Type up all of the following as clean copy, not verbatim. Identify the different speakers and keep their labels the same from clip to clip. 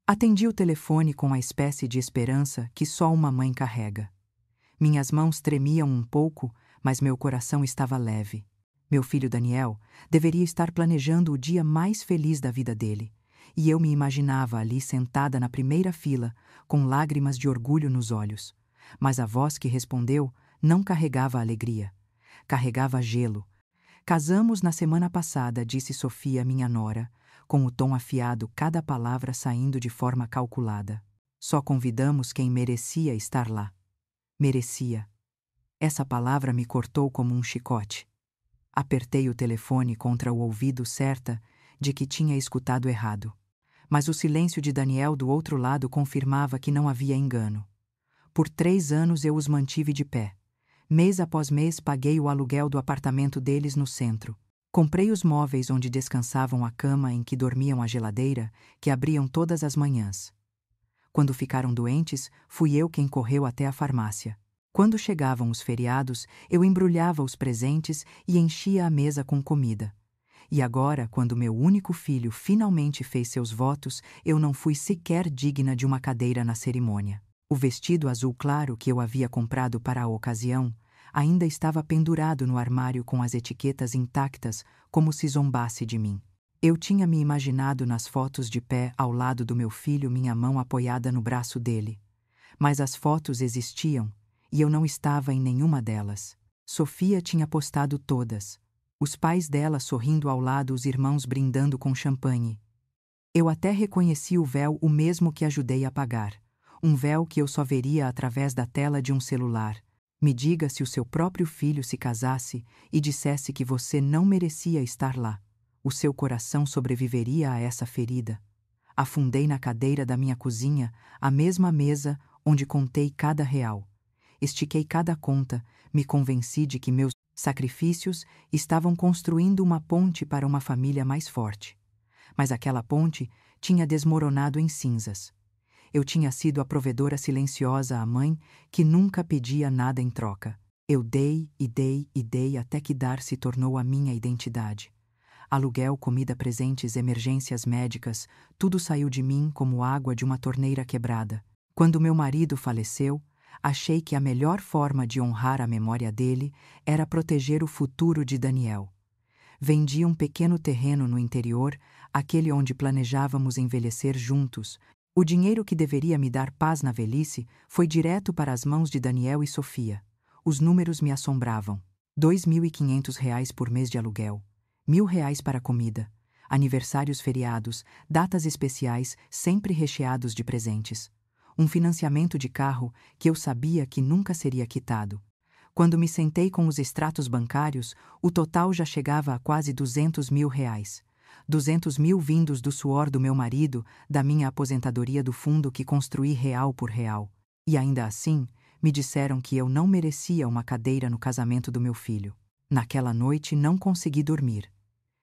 Speaker 1: Atendi o telefone com a espécie de esperança que só uma mãe carrega. Minhas mãos tremiam um pouco, mas meu coração estava leve. Meu filho Daniel deveria estar planejando o dia mais feliz da vida dele, e eu me imaginava ali sentada na primeira fila, com lágrimas de orgulho nos olhos. Mas a voz que respondeu não carregava alegria. Carregava gelo. Casamos na semana passada, disse Sofia, minha nora, com o tom afiado, cada palavra saindo de forma calculada. Só convidamos quem merecia estar lá. Merecia. Essa palavra me cortou como um chicote. Apertei o telefone contra o ouvido, certa de que tinha escutado errado. Mas o silêncio de Daniel do outro lado confirmava que não havia engano. Por 3 anos eu os mantive de pé. Mês após mês paguei o aluguel do apartamento deles no centro. Comprei os móveis onde descansavam, a cama em que dormiam, a geladeira, que abriam todas as manhãs. Quando ficaram doentes, fui eu quem correu até a farmácia. Quando chegavam os feriados, eu embrulhava os presentes e enchia a mesa com comida. E agora, quando meu único filho finalmente fez seus votos, eu não fui sequer digna de uma cadeira na cerimônia. O vestido azul claro que eu havia comprado para a ocasião ainda estava pendurado no armário com as etiquetas intactas, como se zombasse de mim. Eu tinha me imaginado nas fotos de pé ao lado do meu filho, minha mão apoiada no braço dele. Mas as fotos existiam, e eu não estava em nenhuma delas. Sofia tinha postado todas. Os pais dela sorrindo ao lado, os irmãos brindando com champanhe. Eu até reconheci o véu, o mesmo que ajudei a pagar. Um véu que eu só veria através da tela de um celular. Me diga, se o seu próprio filho se casasse e dissesse que você não merecia estar lá, o seu coração sobreviveria a essa ferida? Afundei na cadeira da minha cozinha, a mesma mesa onde contei cada real. Estiquei cada conta, me convenci de que meus sacrifícios estavam construindo uma ponte para uma família mais forte. Mas aquela ponte tinha desmoronado em cinzas. Eu tinha sido a provedora silenciosa, a mãe que nunca pedia nada em troca. Eu dei e dei e dei até que dar se tornou a minha identidade. Aluguel, comida, presentes, emergências médicas, tudo saiu de mim como água de uma torneira quebrada. Quando meu marido faleceu, achei que a melhor forma de honrar a memória dele era proteger o futuro de Daniel. Vendi um pequeno terreno no interior, aquele onde planejávamos envelhecer juntos. O dinheiro que deveria me dar paz na velhice foi direto para as mãos de Daniel e Sofia. Os números me assombravam. R$ 2.500 por mês de aluguel, R$ 1.000 para comida, aniversários, feriados, datas especiais, sempre recheados de presentes. Um financiamento de carro que eu sabia que nunca seria quitado. Quando me sentei com os extratos bancários, o total já chegava a quase R$ 200.000. 200.000 vindos do suor do meu marido, da minha aposentadoria, do fundo que construí real por real. E ainda assim, me disseram que eu não merecia uma cadeira no casamento do meu filho. Naquela noite não consegui dormir.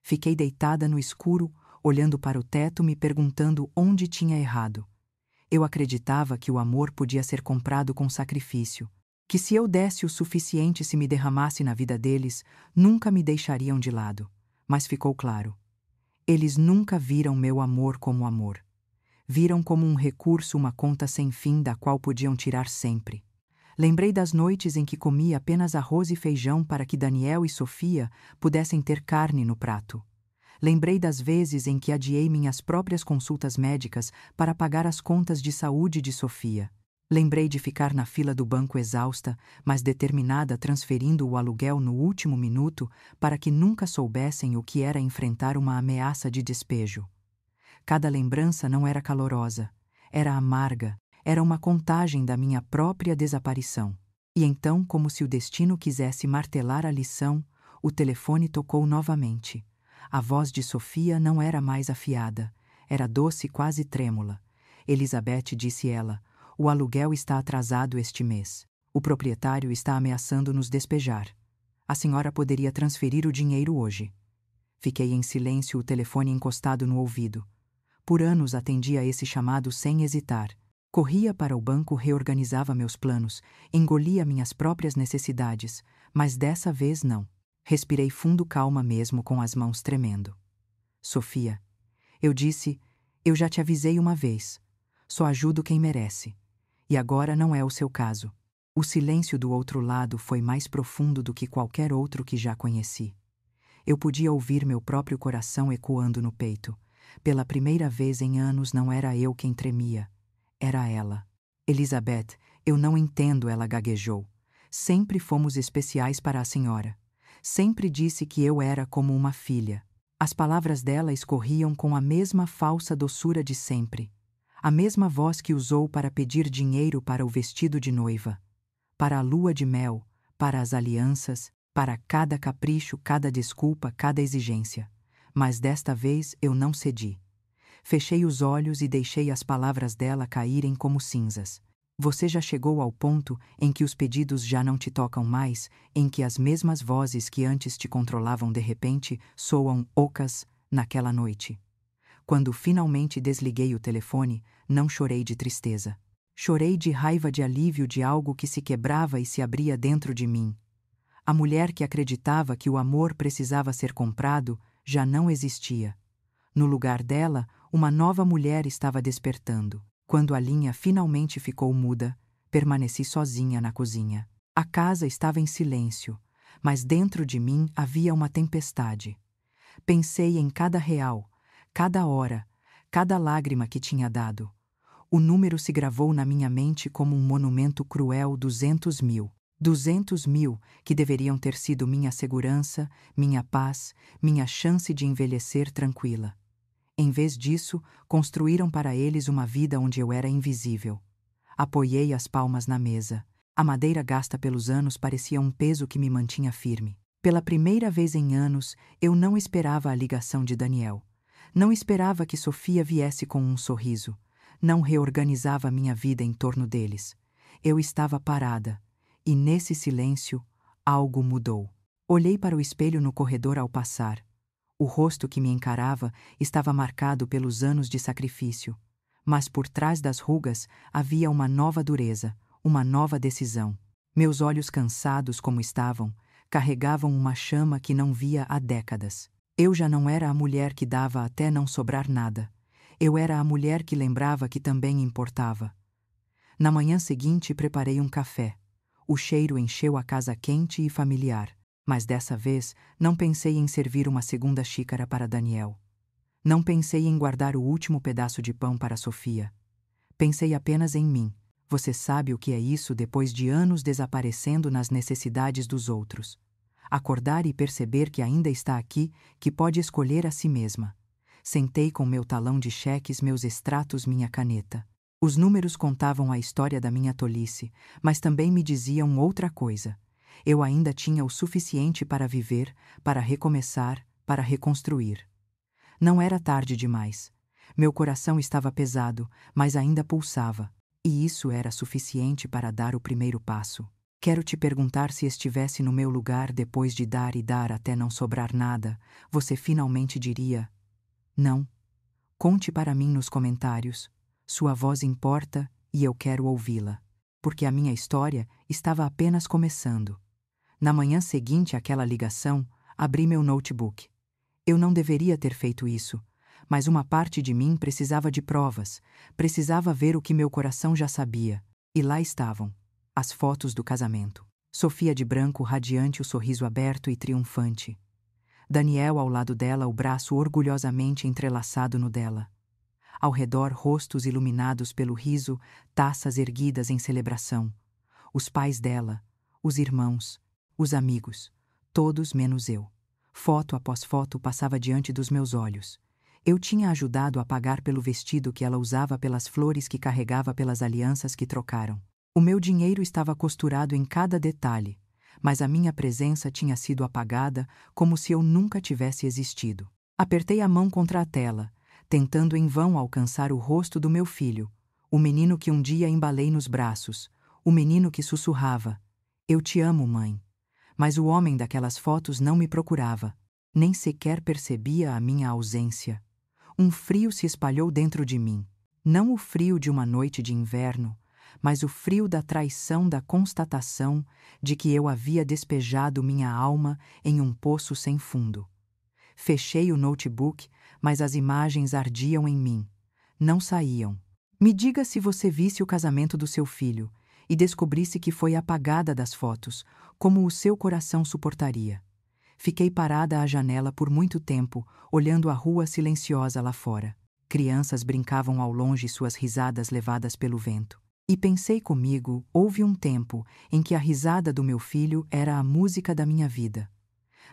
Speaker 1: Fiquei deitada no escuro, olhando para o teto, me perguntando onde tinha errado. Eu acreditava que o amor podia ser comprado com sacrifício, que se eu desse o suficiente, se me derramasse na vida deles, nunca me deixariam de lado. Mas ficou claro. Eles nunca viram meu amor como amor. Viram como um recurso, uma conta sem fim da qual podiam tirar sempre. Lembrei das noites em que comia apenas arroz e feijão para que Daniel e Sofia pudessem ter carne no prato. Lembrei das vezes em que adiei minhas próprias consultas médicas para pagar as contas de saúde de Sofia. Lembrei de ficar na fila do banco exausta, mas determinada, transferindo o aluguel no último minuto para que nunca soubessem o que era enfrentar uma ameaça de despejo. Cada lembrança não era calorosa, era amarga, era uma contagem da minha própria desaparição. E então, como se o destino quisesse martelar a lição, o telefone tocou novamente. A voz de Sofia não era mais afiada, era doce, quase trêmula. Elizabeth, disse ela, o aluguel está atrasado este mês. O proprietário está ameaçando nos despejar. A senhora poderia transferir o dinheiro hoje. Fiquei em silêncio, o telefone encostado no ouvido. Por anos atendia a esse chamado sem hesitar. Corria para o banco, reorganizava meus planos, engolia minhas próprias necessidades, mas dessa vez não. Respirei fundo, calma mesmo, com as mãos tremendo. Sofia, eu disse, eu já te avisei uma vez. Só ajudo quem merece. E agora não é o seu caso. O silêncio do outro lado foi mais profundo do que qualquer outro que já conheci. Eu podia ouvir meu próprio coração ecoando no peito. Pela primeira vez em anos não era eu quem tremia. Era ela. Elizabeth, eu não entendo, ela gaguejou. Sempre fomos especiais para a senhora. Sempre disse que eu era como uma filha. As palavras dela escorriam com a mesma falsa doçura de sempre. A mesma voz que usou para pedir dinheiro para o vestido de noiva, para a lua de mel, para as alianças, para cada capricho, cada desculpa, cada exigência. Mas desta vez eu não cedi. Fechei os olhos e deixei as palavras dela caírem como cinzas. Você já chegou ao ponto em que os pedidos já não te tocam mais, em que as mesmas vozes que antes te controlavam de repente soam ocas naquela noite. Quando finalmente desliguei o telefone, não chorei de tristeza. Chorei de raiva, de alívio, de algo que se quebrava e se abria dentro de mim. A mulher que acreditava que o amor precisava ser comprado já não existia. No lugar dela, uma nova mulher estava despertando. Quando a linha finalmente ficou muda, permaneci sozinha na cozinha. A casa estava em silêncio, mas dentro de mim havia uma tempestade. Pensei em cada real, cada hora, cada lágrima que tinha dado. O número se gravou na minha mente como um monumento cruel: 200.000. 200.000 que deveriam ter sido minha segurança, minha paz, minha chance de envelhecer tranquila. Em vez disso, construíram para eles uma vida onde eu era invisível. Apoiei as palmas na mesa. A madeira gasta pelos anos parecia um peso que me mantinha firme. Pela primeira vez em anos, eu não esperava a ligação de Daniel. Não esperava que Sofia viesse com um sorriso. Não reorganizava minha vida em torno deles. Eu estava parada. E nesse silêncio, algo mudou. Olhei para o espelho no corredor ao passar. O rosto que me encarava estava marcado pelos anos de sacrifício, mas por trás das rugas havia uma nova dureza, uma nova decisão. Meus olhos, cansados como estavam, carregavam uma chama que não via há décadas. Eu já não era a mulher que dava até não sobrar nada. Eu era a mulher que lembrava que também importava. Na manhã seguinte preparei um café. O cheiro encheu a casa quente e familiar. Mas dessa vez não pensei em servir uma segunda xícara para Daniel. Não pensei em guardar o último pedaço de pão para Sofia. Pensei apenas em mim. Você sabe o que é isso depois de anos desaparecendo nas necessidades dos outros. Acordar e perceber que ainda está aqui, que pode escolher a si mesma. Sentei com meu talão de cheques, meus extratos, minha caneta. Os números contavam a história da minha tolice, mas também me diziam outra coisa. Eu ainda tinha o suficiente para viver, para recomeçar, para reconstruir. Não era tarde demais. Meu coração estava pesado, mas ainda pulsava, e isso era suficiente para dar o primeiro passo. Quero te perguntar, se estivesse no meu lugar depois de dar e dar até não sobrar nada, você finalmente diria: não? Conte para mim nos comentários. Sua voz importa e eu quero ouvi-la. Porque a minha história estava apenas começando. Na manhã seguinte àquela ligação, abri meu notebook. Eu não deveria ter feito isso, mas uma parte de mim precisava de provas, precisava ver o que meu coração já sabia. E lá estavam, as fotos do casamento. Sofia de branco, radiante, o sorriso aberto e triunfante. Daniel ao lado dela, o braço orgulhosamente entrelaçado no dela. Ao redor, rostos iluminados pelo riso, taças erguidas em celebração. Os pais dela, os irmãos, os amigos, todos menos eu. Foto após foto passava diante dos meus olhos. Eu tinha ajudado a pagar pelo vestido que ela usava, pelas flores que carregava, pelas alianças que trocaram. O meu dinheiro estava costurado em cada detalhe, mas a minha presença tinha sido apagada como se eu nunca tivesse existido. Apertei a mão contra a tela, tentando em vão alcançar o rosto do meu filho, o menino que um dia embalei nos braços, o menino que sussurrava: "Eu te amo, mãe." Mas o homem daquelas fotos não me procurava, nem sequer percebia a minha ausência. Um frio se espalhou dentro de mim, não o frio de uma noite de inverno, mas o frio da traição, da constatação de que eu havia despejado minha alma em um poço sem fundo. Fechei o notebook, mas as imagens ardiam em mim. Não saíam. Me diga se você visse o casamento do seu filho e descobrisse que foi apagada das fotos, como o seu coração suportaria. Fiquei parada à janela por muito tempo, olhando a rua silenciosa lá fora. Crianças brincavam ao longe, suas risadas levadas pelo vento. E pensei comigo, houve um tempo em que a risada do meu filho era a música da minha vida.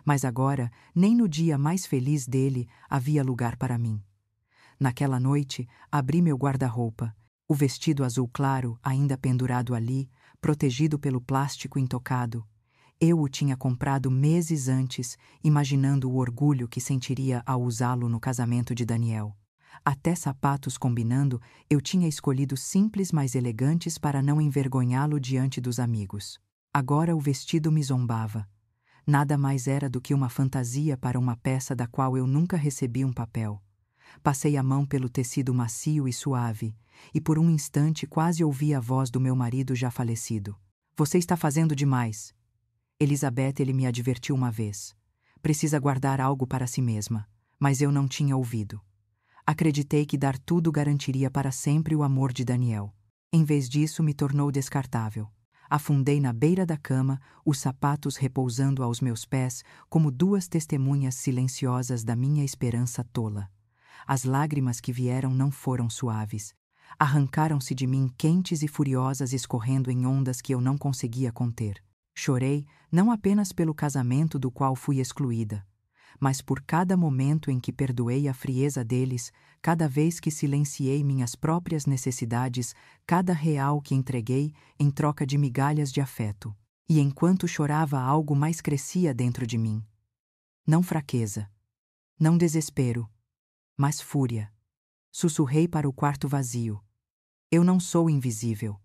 Speaker 1: Mas agora, nem no dia mais feliz dele havia lugar para mim. Naquela noite, abri meu guarda-roupa. O vestido azul claro, ainda pendurado ali, protegido pelo plástico intocado. Eu o tinha comprado meses antes, imaginando o orgulho que sentiria ao usá-lo no casamento de Daniel. Até sapatos combinando, eu tinha escolhido simples, mas elegantes para não envergonhá-lo diante dos amigos. Agora o vestido me zombava. Nada mais era do que uma fantasia para uma peça da qual eu nunca recebi um papel. Passei a mão pelo tecido macio e suave, e por um instante quase ouvi a voz do meu marido já falecido. Você está fazendo demais. Elizabeth, ele me advertiu uma vez. Precisa guardar algo para si mesma, mas eu não tinha ouvido. Acreditei que dar tudo garantiria para sempre o amor de Daniel. Em vez disso, me tornou descartável. Afundei na beira da cama, os sapatos repousando aos meus pés como duas testemunhas silenciosas da minha esperança tola. As lágrimas que vieram não foram suaves. Arrancaram-se de mim quentes e furiosas, escorrendo em ondas que eu não conseguia conter. Chorei, não apenas pelo casamento do qual fui excluída, mas por cada momento em que perdoei a frieza deles, cada vez que silenciei minhas próprias necessidades, cada real que entreguei em troca de migalhas de afeto. E enquanto chorava, algo mais crescia dentro de mim. Não fraqueza, não desespero, mas fúria. Sussurrei para o quarto vazio. Eu não sou invisível.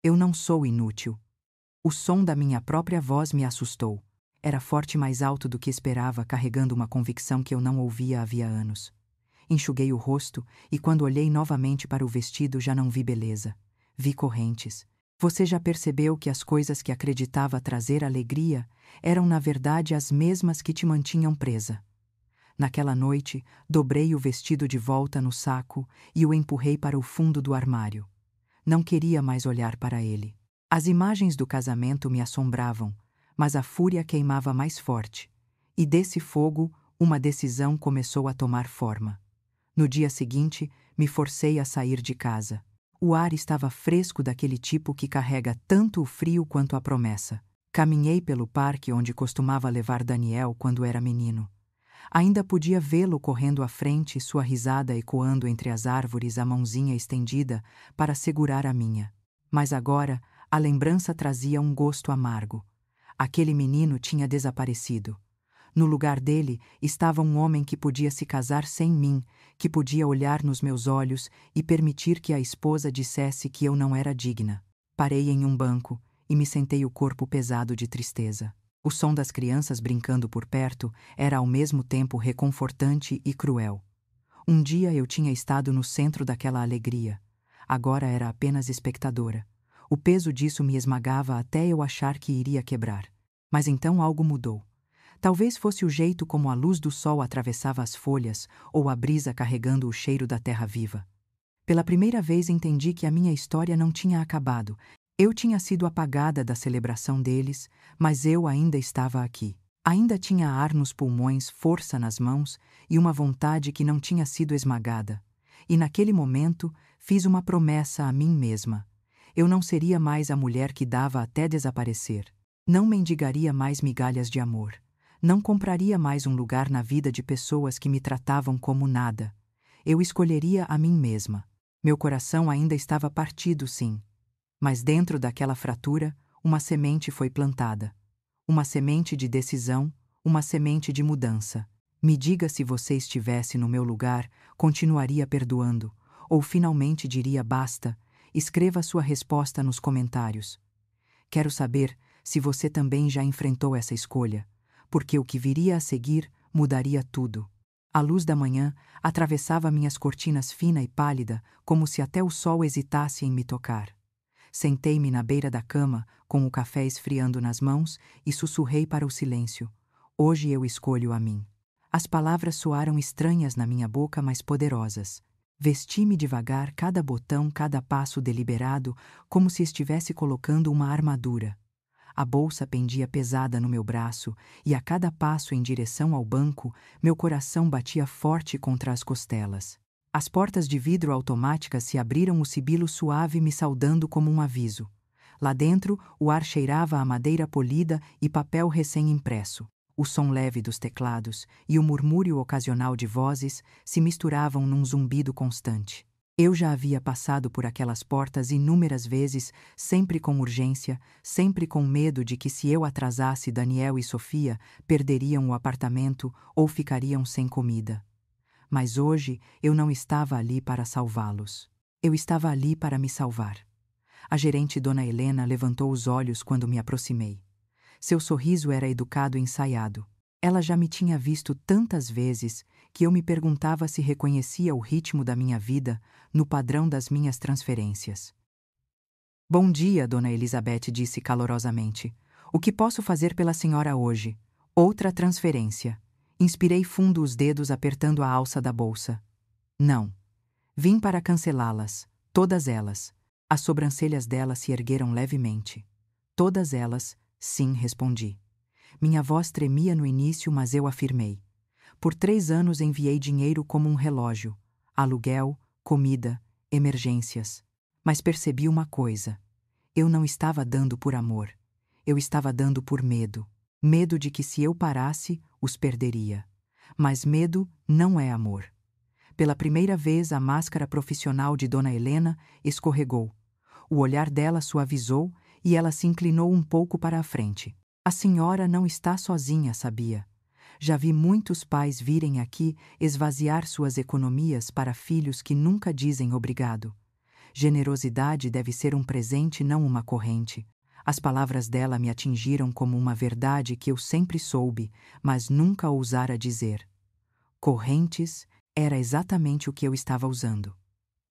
Speaker 1: Eu não sou inútil. O som da minha própria voz me assustou. Era forte e mais alto do que esperava, carregando uma convicção que eu não ouvia havia anos. Enxuguei o rosto e, quando olhei novamente para o vestido, já não vi beleza. Vi correntes. Você já percebeu que as coisas que acreditava trazer alegria eram, na verdade, as mesmas que te mantinham presa? Naquela noite, dobrei o vestido de volta no saco e o empurrei para o fundo do armário. Não queria mais olhar para ele. As imagens do casamento me assombravam, mas a fúria queimava mais forte. E desse fogo, uma decisão começou a tomar forma. No dia seguinte, me forcei a sair de casa. O ar estava fresco, daquele tipo que carrega tanto o frio quanto a promessa. Caminhei pelo parque onde costumava levar Daniel quando era menino. Ainda podia vê-lo correndo à frente, sua risada ecoando entre as árvores, a mãozinha estendida para segurar a minha. Mas agora, a lembrança trazia um gosto amargo. Aquele menino tinha desaparecido. No lugar dele estava um homem que podia se casar sem mim, que podia olhar nos meus olhos e permitir que a esposa dissesse que eu não era digna. Parei em um banco e me sentei, o corpo pesado de tristeza. O som das crianças brincando por perto era ao mesmo tempo reconfortante e cruel. Um dia eu tinha estado no centro daquela alegria. Agora era apenas espectadora. O peso disso me esmagava até eu achar que iria quebrar. Mas então algo mudou. Talvez fosse o jeito como a luz do sol atravessava as folhas ou a brisa carregando o cheiro da terra viva. Pela primeira vez entendi que a minha história não tinha acabado. Eu tinha sido apagada da celebração deles, mas eu ainda estava aqui. Ainda tinha ar nos pulmões, força nas mãos e uma vontade que não tinha sido esmagada. E naquele momento fiz uma promessa a mim mesma. Eu não seria mais a mulher que dava até desaparecer. Não mendigaria mais migalhas de amor. Não compraria mais um lugar na vida de pessoas que me tratavam como nada. Eu escolheria a mim mesma. Meu coração ainda estava partido, sim. Mas dentro daquela fratura, uma semente foi plantada. Uma semente de decisão, uma semente de mudança. Me diga se você estivesse no meu lugar, continuaria perdoando, ou finalmente diria basta. Escreva sua resposta nos comentários. Quero saber se você também já enfrentou essa escolha, porque o que viria a seguir mudaria tudo. A luz da manhã atravessava minhas cortinas fina e pálida, como se até o sol hesitasse em me tocar. Sentei-me na beira da cama, com o café esfriando nas mãos, e sussurrei para o silêncio. Hoje eu escolho a mim. As palavras soaram estranhas na minha boca, mas poderosas. Vesti-me devagar, cada botão, cada passo deliberado, como se estivesse colocando uma armadura. A bolsa pendia pesada no meu braço, e a cada passo em direção ao banco, meu coração batia forte contra as costelas. As portas de vidro automáticas se abriram, o sibilo suave me saudando como um aviso. Lá dentro, o ar cheirava a madeira polida e papel recém-impresso. O som leve dos teclados e o murmúrio ocasional de vozes se misturavam num zumbido constante. Eu já havia passado por aquelas portas inúmeras vezes, sempre com urgência, sempre com medo de que, se eu atrasasse, Daniel e Sofia perderiam o apartamento ou ficariam sem comida. Mas hoje eu não estava ali para salvá-los. Eu estava ali para me salvar. A gerente Dona Helena levantou os olhos quando me aproximei. Seu sorriso era educado e ensaiado. Ela já me tinha visto tantas vezes que eu me perguntava se reconhecia o ritmo da minha vida no padrão das minhas transferências. Bom dia, Dona Elizabeth, disse calorosamente. O que posso fazer pela senhora hoje? Outra transferência. Inspirei fundo os dedos apertando a alça da bolsa. Não. Vim para cancelá-las. Todas elas. As sobrancelhas dela se ergueram levemente. Todas elas, sim, respondi. Minha voz tremia no início, mas eu afirmei. Por 3 anos enviei dinheiro como um relógio. Aluguel, comida, emergências. Mas percebi uma coisa. Eu não estava dando por amor. Eu estava dando por medo. Medo de que, se eu parasse, os perderia. Mas medo não é amor. Pela primeira vez, a máscara profissional de Dona Helena escorregou. O olhar dela suavizou e ela se inclinou um pouco para a frente. A senhora não está sozinha, sabia? Já vi muitos pais virem aqui esvaziar suas economias para filhos que nunca dizem obrigado. Generosidade deve ser um presente, não uma corrente. As palavras dela me atingiram como uma verdade que eu sempre soube, mas nunca ousara dizer. Correntes era exatamente o que eu estava usando.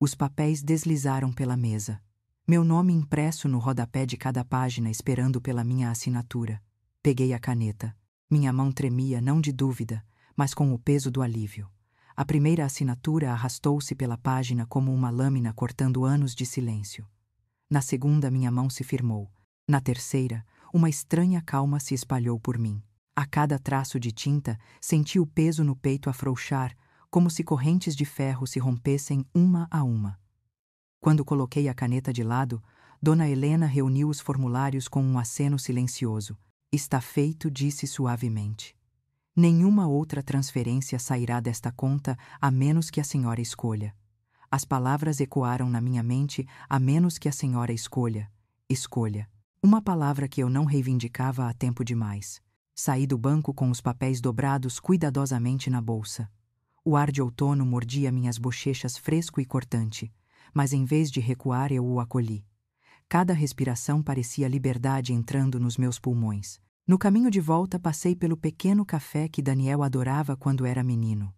Speaker 1: Os papéis deslizaram pela mesa. Meu nome impresso no rodapé de cada página, esperando pela minha assinatura. Peguei a caneta. Minha mão tremia, não de dúvida, mas com o peso do alívio. A primeira assinatura arrastou-se pela página como uma lâmina cortando anos de silêncio. Na segunda, minha mão se firmou. Na terceira, uma estranha calma se espalhou por mim. A cada traço de tinta, senti o peso no peito afrouxar, como se correntes de ferro se rompessem uma a uma. Quando coloquei a caneta de lado, Dona Helena reuniu os formulários com um aceno silencioso. Está feito, disse suavemente. Nenhuma outra transferência sairá desta conta a menos que a senhora escolha. As palavras ecoaram na minha mente, a menos que a senhora escolha. Escolha. Uma palavra que eu não reivindicava há tempo demais. Saí do banco com os papéis dobrados cuidadosamente na bolsa. O ar de outono mordia minhas bochechas fresco e cortante, mas em vez de recuar eu o acolhi. Cada respiração parecia liberdade entrando nos meus pulmões. No caminho de volta passei pelo pequeno café que Daniel adorava quando era menino.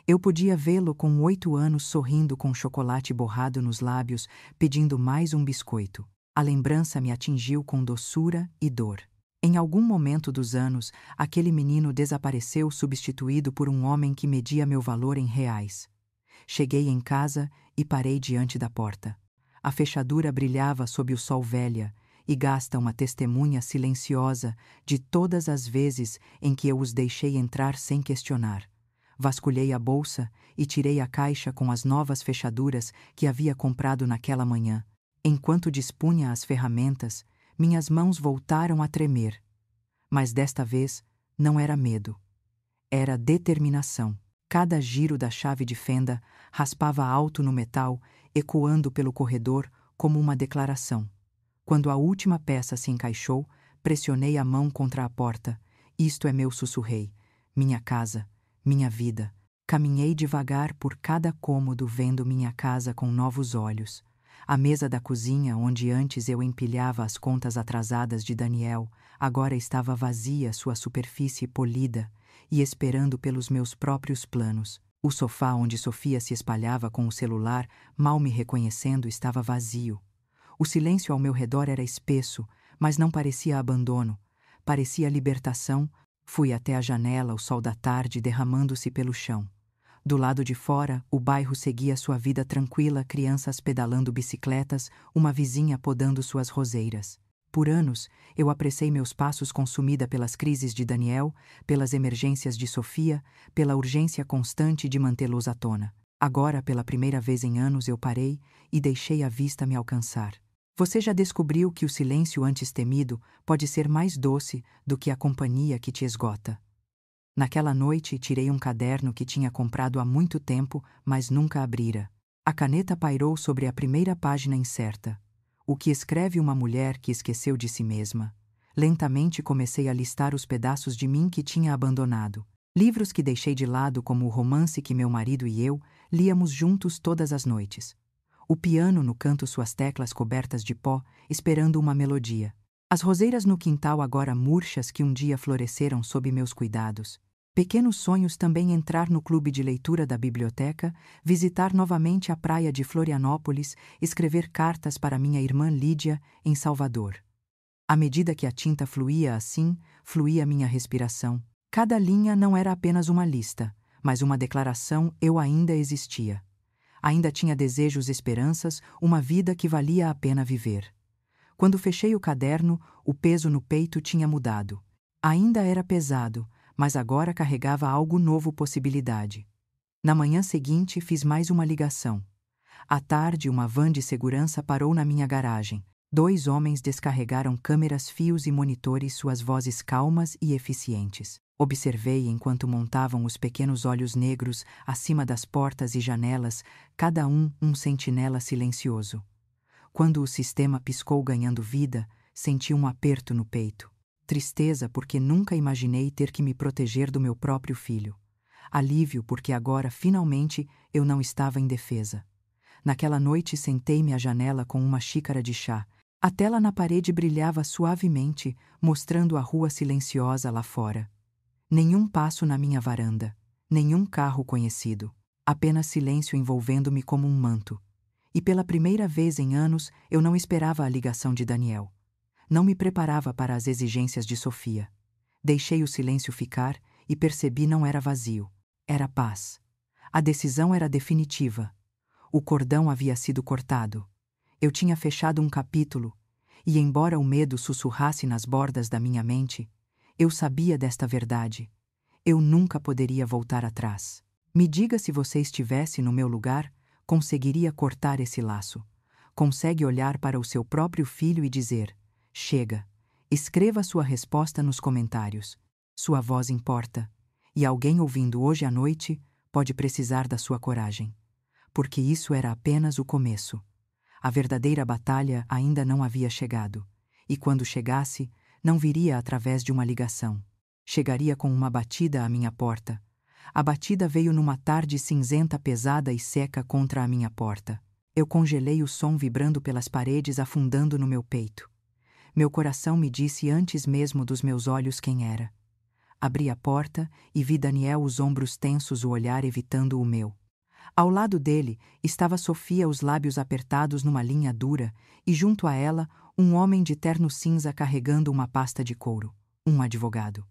Speaker 1: Eu podia vê-lo com 8 anos sorrindo com chocolate borrado nos lábios, pedindo mais um biscoito. A lembrança me atingiu com doçura e dor. Em algum momento dos anos, aquele menino desapareceu, substituído por um homem que media meu valor em reais. Cheguei em casa e parei diante da porta. A fechadura brilhava sob o sol velha, e gasta uma testemunha silenciosa de todas as vezes em que eu os deixei entrar sem questionar. Vasculhei a bolsa e tirei a caixa com as novas fechaduras que havia comprado naquela manhã. Enquanto dispunha as ferramentas, minhas mãos voltaram a tremer. Mas desta vez não era medo. Era determinação. Cada giro da chave de fenda raspava alto no metal, ecoando pelo corredor como uma declaração. Quando a última peça se encaixou, pressionei a mão contra a porta. Isto é meu, sussurrei. Minha casa, minha vida. Caminhei devagar por cada cômodo, vendo minha casa com novos olhos. A mesa da cozinha, onde antes eu empilhava as contas atrasadas de Daniel, agora estava vazia, sua superfície polida, e esperando pelos meus próprios planos. O sofá onde Sofia se espalhava com o celular, mal me reconhecendo, estava vazio. O silêncio ao meu redor era espesso, mas não parecia abandono. Parecia libertação. Fui até a janela, o sol da tarde derramando-se pelo chão. Do lado de fora, o bairro seguia sua vida tranquila, crianças pedalando bicicletas, uma vizinha podando suas roseiras. Por anos, eu apressei meus passos consumida pelas crises de Daniel, pelas emergências de Sofia, pela urgência constante de mantê-los à tona. Agora, pela primeira vez em anos, eu parei e deixei a vista me alcançar. Você já descobriu que o silêncio antes temido pode ser mais doce do que a companhia que te esgota. Naquela noite, tirei um caderno que tinha comprado há muito tempo, mas nunca abrira. A caneta pairou sobre a primeira página incerta. O que escreve uma mulher que esqueceu de si mesma. Lentamente comecei a listar os pedaços de mim que tinha abandonado. Livros que deixei de lado, como o romance que meu marido e eu líamos juntos todas as noites. O piano no canto, suas teclas cobertas de pó, esperando uma melodia. As roseiras no quintal agora murchas que um dia floresceram sob meus cuidados. Pequenos sonhos também entrar no clube de leitura da biblioteca, visitar novamente a praia de Florianópolis, escrever cartas para minha irmã Lídia, em Salvador. À medida que a tinta fluía assim, fluía minha respiração. Cada linha não era apenas uma lista, mas uma declaração: eu ainda existia. Ainda tinha desejos, esperanças, uma vida que valia a pena viver. Quando fechei o caderno, o peso no peito tinha mudado. Ainda era pesado, mas agora carregava algo novo, possibilidade. Na manhã seguinte, fiz mais uma ligação. À tarde, uma van de segurança parou na minha garagem. 2 homens descarregaram câmeras, fios e monitores, suas vozes calmas e eficientes. Observei enquanto montavam os pequenos olhos negros acima das portas e janelas, cada um sentinela silencioso. Quando o sistema piscou ganhando vida, senti um aperto no peito. Tristeza porque nunca imaginei ter que me proteger do meu próprio filho. Alívio porque agora, finalmente, eu não estava indefesa. Naquela noite sentei-me à janela com uma xícara de chá. A tela na parede brilhava suavemente, mostrando a rua silenciosa lá fora. Nenhum passo na minha varanda, nenhum carro conhecido. Apenas silêncio envolvendo-me como um manto. E pela primeira vez em anos, eu não esperava a ligação de Daniel. Não me preparava para as exigências de Sofia. Deixei o silêncio ficar e percebi não era vazio. Era paz. A decisão era definitiva. O cordão havia sido cortado. Eu tinha fechado um capítulo, e embora o medo sussurrasse nas bordas da minha mente, eu sabia desta verdade. Eu nunca poderia voltar atrás. Me diga, se você estivesse no meu lugar, conseguiria cortar esse laço. Consegue olhar para o seu próprio filho e dizer: chega. Escreva sua resposta nos comentários. Sua voz importa, e alguém ouvindo hoje à noite pode precisar da sua coragem. Porque isso era apenas o começo. A verdadeira batalha ainda não havia chegado, e quando chegasse, não viria através de uma ligação. Chegaria com uma batida à minha porta. A batida veio numa tarde cinzenta, pesada e seca contra a minha porta. Eu congelei, o som vibrando pelas paredes, afundando no meu peito. Meu coração me disse antes mesmo dos meus olhos quem era. Abri a porta e vi Daniel, os ombros tensos, o olhar evitando o meu. Ao lado dele estava Sofia, os lábios apertados numa linha dura, e junto a ela, um homem de terno cinza carregando uma pasta de couro, um advogado.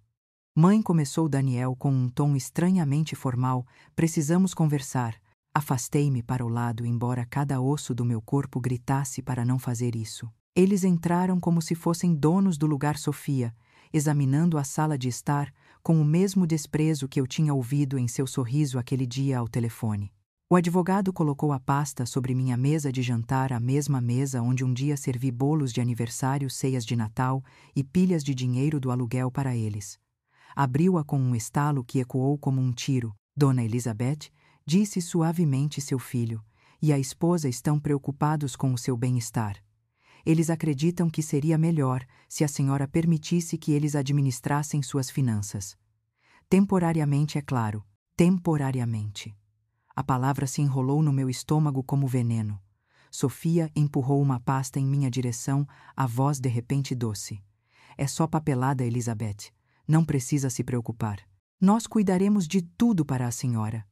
Speaker 1: Mãe, começou Daniel com um tom estranhamente formal, precisamos conversar. Afastei-me para o lado, embora cada osso do meu corpo gritasse para não fazer isso. Eles entraram como se fossem donos do lugar. Sofia, examinando a sala de estar, com o mesmo desprezo que eu tinha ouvido em seu sorriso aquele dia ao telefone. O advogado colocou a pasta sobre minha mesa de jantar, a mesma mesa onde um dia servi bolos de aniversário, ceias de Natal e pilhas de dinheiro do aluguel para eles. Abriu-a com um estalo que ecoou como um tiro. Dona Elizabeth, disse suavemente, seu filho e a esposa estão preocupados com o seu bem-estar. Eles acreditam que seria melhor se a senhora permitisse que eles administrassem suas finanças. Temporariamente, é claro, temporariamente. A palavra se enrolou no meu estômago como veneno. Sofia empurrou uma pasta em minha direção, a voz de repente doce. É só papelada, Elizabeth. Não precisa se preocupar. Nós cuidaremos de tudo para a senhora.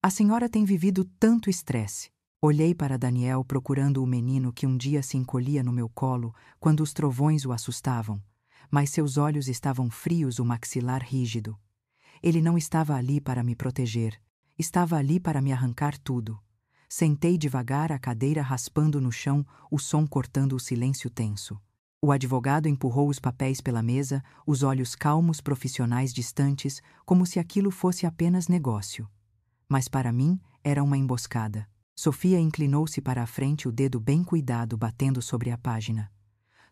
Speaker 1: A senhora tem vivido tanto estresse. Olhei para Daniel procurando o menino que um dia se encolhia no meu colo quando os trovões o assustavam, mas seus olhos estavam frios, o maxilar rígido. Ele não estava ali para me proteger. Estava ali para me arrancar tudo. Sentei devagar, a cadeira raspando no chão, o som cortando o silêncio tenso. O advogado empurrou os papéis pela mesa, os olhos calmos, profissionais distantes, como se aquilo fosse apenas negócio. Mas para mim, era uma emboscada. Sofia inclinou-se para a frente, o dedo bem cuidado batendo sobre a página.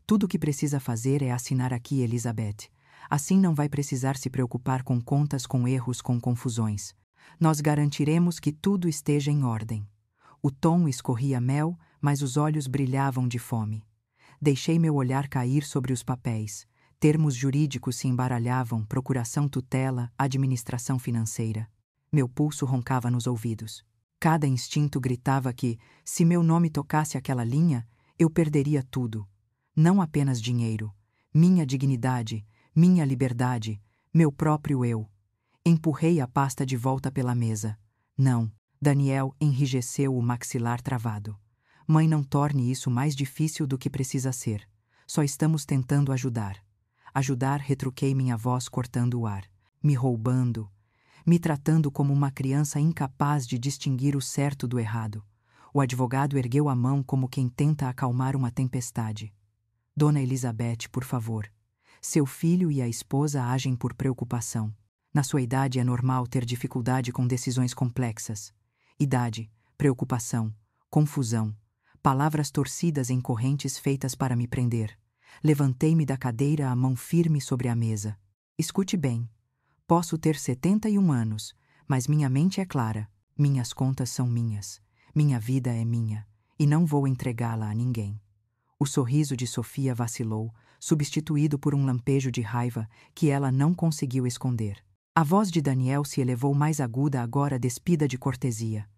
Speaker 1: Tudo o que precisa fazer é assinar aqui, Elizabeth. Assim não vai precisar se preocupar com contas, com erros, com confusões. Nós garantiremos que tudo esteja em ordem. O tom escorria mel, mas os olhos brilhavam de fome. Deixei meu olhar cair sobre os papéis. Termos jurídicos se embaralhavam, procuração, tutela, administração financeira. Meu pulso roncava nos ouvidos. Cada instinto gritava que, se meu nome tocasse aquela linha, eu perderia tudo. Não apenas dinheiro, minha dignidade, minha liberdade, meu próprio eu. Empurrei a pasta de volta pela mesa. Não, Daniel enrijeceu o maxilar travado. Mãe, não torne isso mais difícil do que precisa ser. Só estamos tentando ajudar. Ajudar, retruquei, minha voz cortando o ar. Me roubando. Me tratando como uma criança incapaz de distinguir o certo do errado. O advogado ergueu a mão como quem tenta acalmar uma tempestade. Dona Elizabeth, por favor. Seu filho e a esposa agem por preocupação. Na sua idade é normal ter dificuldade com decisões complexas. Idade, preocupação, confusão. Palavras torcidas em correntes feitas para me prender. Levantei-me da cadeira, a mão firme sobre a mesa. Escute bem. Posso ter 71 anos, mas minha mente é clara. Minhas contas são minhas. Minha vida é minha. E não vou entregá-la a ninguém. O sorriso de Sofia vacilou, substituído por um lampejo de raiva que ela não conseguiu esconder. A voz de Daniel se elevou mais aguda, agora despida de cortesia.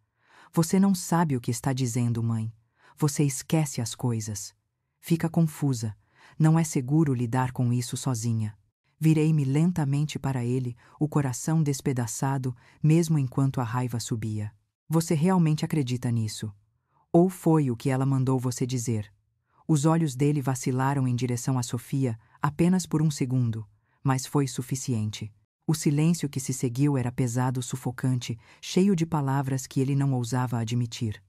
Speaker 1: Você não sabe o que está dizendo, mãe. Você esquece as coisas. Fica confusa. Não é seguro lidar com isso sozinha. Virei-me lentamente para ele, o coração despedaçado, mesmo enquanto a raiva subia. Você realmente acredita nisso? Ou foi o que ela mandou você dizer? Os olhos dele vacilaram em direção a Sofia, apenas por um segundo, mas foi suficiente. O silêncio que se seguiu era pesado, sufocante, cheio de palavras que ele não ousava admitir.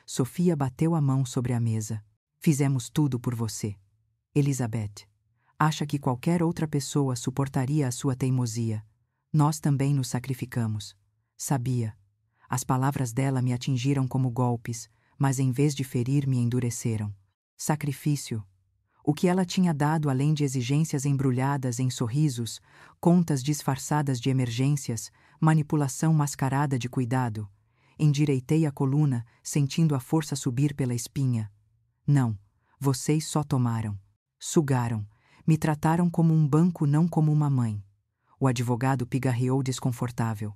Speaker 1: Sofia bateu a mão sobre a mesa. Fizemos tudo por você. Elizabeth, acha que qualquer outra pessoa suportaria a sua teimosia. Nós também nos sacrificamos. Sabia. As palavras dela me atingiram como golpes, mas em vez de ferir, me endureceram. Sacrifício. O que ela tinha dado além de exigências embrulhadas em sorrisos, contas disfarçadas de emergências, manipulação mascarada de cuidado. Endireitei a coluna, sentindo a força subir pela espinha. Não, vocês só tomaram. Sugaram. Me trataram como um banco, não como uma mãe. O advogado pigarreou desconfortável.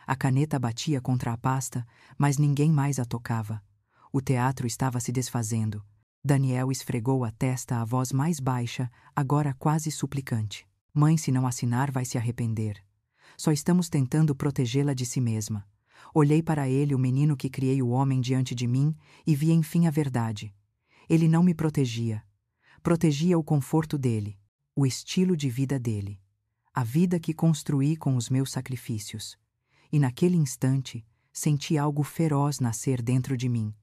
Speaker 1: A caneta batia contra a pasta, mas ninguém mais a tocava. O teatro estava se desfazendo. Daniel esfregou a testa, a voz mais baixa, agora quase suplicante. Mãe, se não assinar, vai se arrepender. Só estamos tentando protegê-la de si mesma. Olhei para ele, o menino que criei, o homem diante de mim, e vi enfim a verdade. Ele não me protegia. Protegia o conforto dele, o estilo de vida dele, a vida que construí com os meus sacrifícios. E naquele instante, senti algo feroz nascer dentro de mim.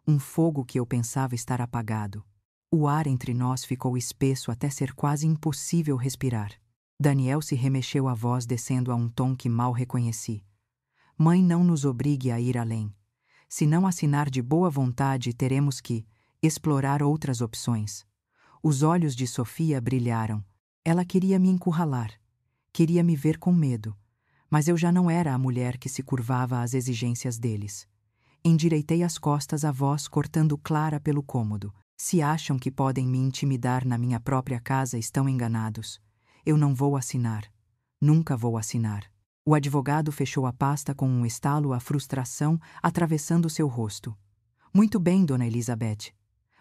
Speaker 1: Um fogo que eu pensava estar apagado. O ar entre nós ficou espesso até ser quase impossível respirar. Daniel se remexeu, a voz descendo a um tom que mal reconheci. Mãe, não nos obrigue a ir além. Se não assinar de boa vontade, teremos que explorar outras opções. Os olhos de Sofia brilharam. Ela queria me encurralar. Queria me ver com medo. Mas eu já não era a mulher que se curvava às exigências deles. Endireitei as costas, a voz cortando clara pelo cômodo. Se acham que podem me intimidar na minha própria casa, estão enganados. Eu não vou assinar. Nunca vou assinar. O advogado fechou a pasta com um estalo, a frustração atravessando seu rosto. Muito bem, Dona Elizabeth.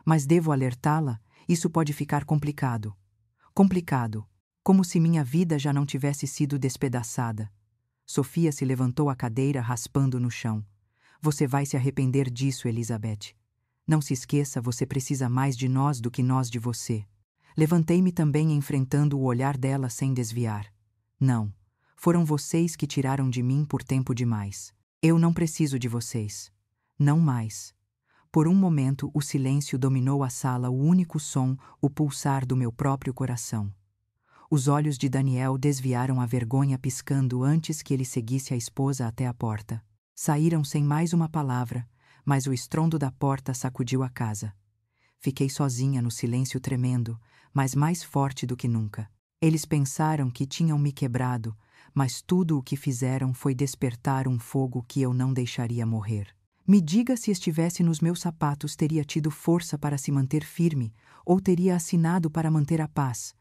Speaker 1: Mas devo alertá-la, isso pode ficar complicado. Complicado. Como se minha vida já não tivesse sido despedaçada. Sofia se levantou a cadeira, raspando no chão. Você vai se arrepender disso, Elizabeth. Não se esqueça, você precisa mais de nós do que nós de você. Levantei-me também, enfrentando o olhar dela sem desviar. Não. Foram vocês que tiraram de mim por tempo demais. Eu não preciso de vocês. Não mais. Por um momento, o silêncio dominou a sala, o único som, o pulsar do meu próprio coração. Os olhos de Daniel desviaram a vergonha piscando antes que ele seguisse a esposa até a porta. Saíram sem mais uma palavra, mas o estrondo da porta sacudiu a casa. Fiquei sozinha no silêncio tremendo, mas mais forte do que nunca. Eles pensaram que tinham me quebrado, mas tudo o que fizeram foi despertar um fogo que eu não deixaria morrer. Me diga se estivesse nos meus sapatos teria tido força para se manter firme ou teria assinado para manter a paz.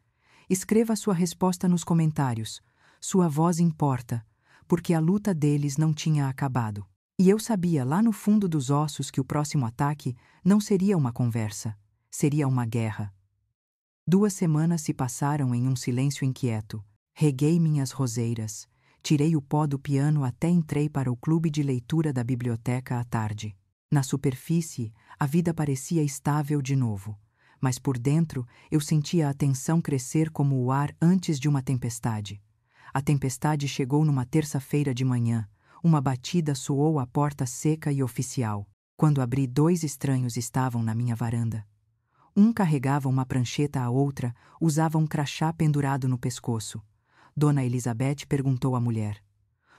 Speaker 1: Escreva sua resposta nos comentários. Sua voz importa, porque a luta deles não tinha acabado. E eu sabia lá no fundo dos ossos que o próximo ataque não seria uma conversa, seria uma guerra. 2 semanas se passaram em um silêncio inquieto. Reguei minhas roseiras, tirei o pó do piano até entrei para o clube de leitura da biblioteca à tarde. Na superfície, a vida parecia estável de novo, mas por dentro eu sentia a tensão crescer como o ar antes de uma tempestade. A tempestade chegou numa terça-feira de manhã. Uma batida soou à porta seca e oficial. Quando abri, 2 estranhos estavam na minha varanda. Um carregava uma prancheta, a outra usava um crachá pendurado no pescoço. Dona Elizabeth perguntou à mulher.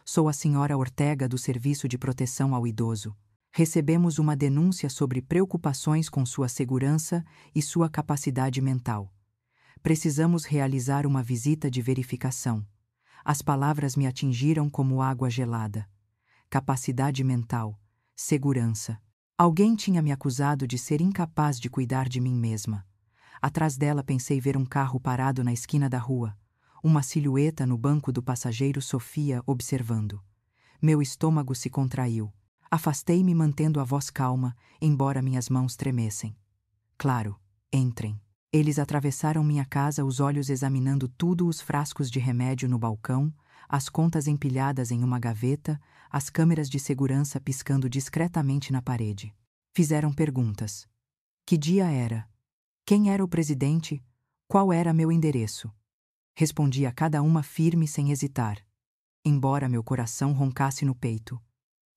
Speaker 1: Sou a senhora Ortega do Serviço de Proteção ao Idoso. Recebemos uma denúncia sobre preocupações com sua segurança e sua capacidade mental. Precisamos realizar uma visita de verificação. As palavras me atingiram como água gelada. Capacidade mental, segurança. Alguém tinha me acusado de ser incapaz de cuidar de mim mesma. Atrás dela pensei ver um carro parado na esquina da rua. Uma silhueta no banco do passageiro, Sofia, observando. Meu estômago se contraiu. Afastei-me mantendo a voz calma, embora minhas mãos tremessem. Claro, entrem. Eles atravessaram minha casa, os olhos examinando tudo, os frascos de remédio no balcão, as contas empilhadas em uma gaveta, as câmeras de segurança piscando discretamente na parede. Fizeram perguntas. Que dia era? Quem era o presidente? Qual era meu endereço? Respondi a cada uma firme sem hesitar, embora meu coração roncasse no peito.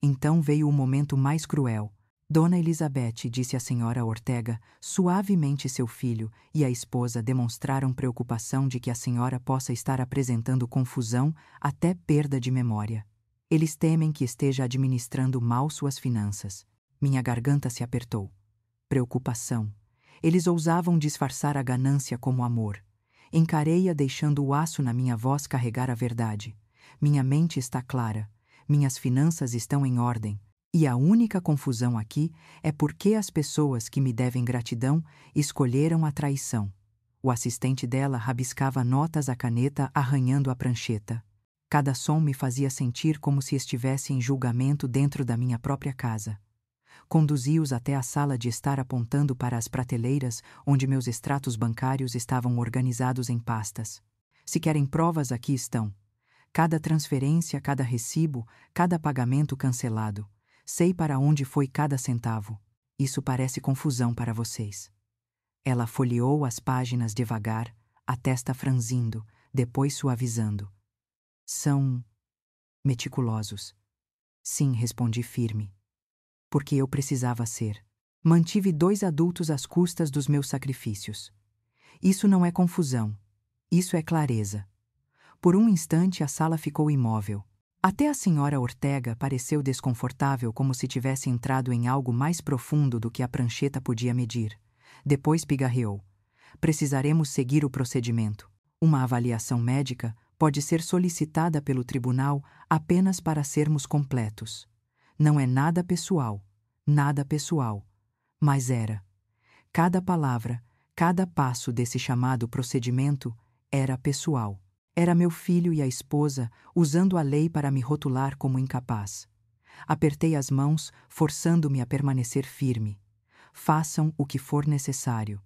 Speaker 1: Então veio o momento mais cruel. Dona Elizabeth, disse a senhora Ortega, suavemente seu filho e a esposa demonstraram preocupação de que a senhora possa estar apresentando confusão até perda de memória. Eles temem que esteja administrando mal suas finanças. Minha garganta se apertou. Preocupação. Eles ousavam disfarçar a ganância como amor. Encarei-a deixando o aço na minha voz carregar a verdade. Minha mente está clara. Minhas finanças estão em ordem. E a única confusão aqui é porque as pessoas que me devem gratidão escolheram a traição. O assistente dela rabiscava notas à caneta, arranhando a prancheta. Cada som me fazia sentir como se estivesse em julgamento dentro da minha própria casa. Conduzi-os até a sala de estar apontando para as prateleiras onde meus extratos bancários estavam organizados em pastas. Se querem provas, aqui estão. Cada transferência, cada recibo, cada pagamento cancelado. Sei para onde foi cada centavo. Isso parece confusão para vocês. Ela folheou as páginas devagar, a testa franzindo, depois suavizando. São meticulosos. Sim, respondi firme. Porque eu precisava ser. Mantive 2 adultos às custas dos meus sacrifícios. Isso não é confusão. Isso é clareza. Por um instante a sala ficou imóvel. Até a senhora Ortega pareceu desconfortável, como se tivesse entrado em algo mais profundo do que a prancheta podia medir. Depois pigarreou. Precisaremos seguir o procedimento. Uma avaliação médica pode ser solicitada pelo tribunal apenas para sermos completos. Não é nada pessoal, mas era. Cada palavra, cada passo desse chamado procedimento era pessoal. Era meu filho e a esposa usando a lei para me rotular como incapaz. Apertei as mãos, forçando-me a permanecer firme. Façam o que for necessário.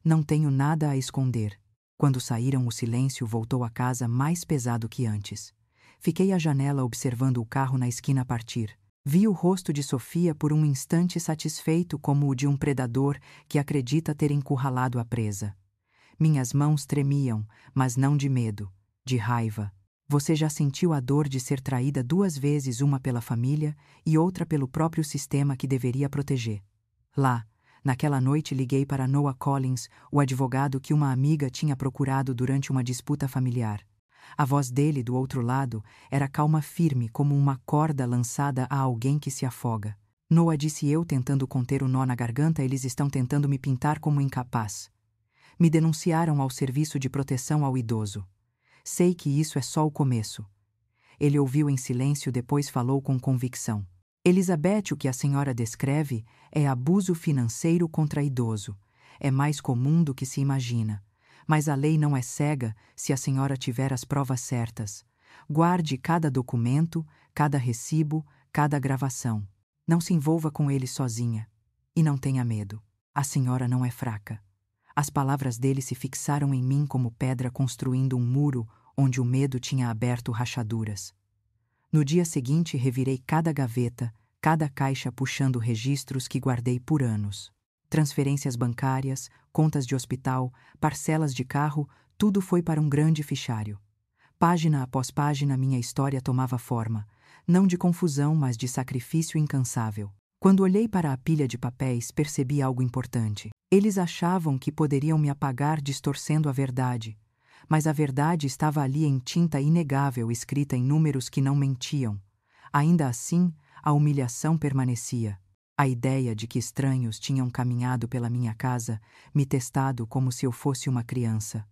Speaker 1: Não tenho nada a esconder. Quando saíram, o silêncio voltou à casa mais pesado que antes. Fiquei à janela observando o carro na esquina partir. Vi o rosto de Sofia por um instante satisfeito como o de um predador que acredita ter encurralado a presa. Minhas mãos tremiam, mas não de medo, de raiva. Você já sentiu a dor de ser traída 2 vezes, uma pela família e outra pelo próprio sistema que deveria proteger. Lá, naquela noite, liguei para Noah Collins, o advogado que uma amiga tinha procurado durante uma disputa familiar. A voz dele, do outro lado, era calma, firme, como uma corda lançada a alguém que se afoga. Noah, disse eu, tentando conter o nó na garganta, eles estão tentando me pintar como incapaz. Me denunciaram ao Serviço de Proteção ao Idoso. Sei que isso é só o começo. Ele ouviu em silêncio, depois falou com convicção. Elizabeth, o que a senhora descreve é abuso financeiro contra idoso. É mais comum do que se imagina. Mas a lei não é cega se a senhora tiver as provas certas. Guarde cada documento, cada recibo, cada gravação. Não se envolva com ele sozinha. E não tenha medo. A senhora não é fraca. As palavras dele se fixaram em mim como pedra construindo um muro onde o medo tinha aberto rachaduras. No dia seguinte, revirei cada gaveta, cada caixa, puxando registros que guardei por anos. Transferências bancárias, contas de hospital, parcelas de carro, tudo foi para um grande fichário. Página após página, minha história tomava forma, não de confusão, mas de sacrifício incansável. Quando olhei para a pilha de papéis, percebi algo importante. Eles achavam que poderiam me apagar distorcendo a verdade, mas a verdade estava ali em tinta inegável, escrita em números que não mentiam. Ainda assim, a humilhação permanecia. A ideia de que estranhos tinham caminhado pela minha casa, me testado como se eu fosse uma criança.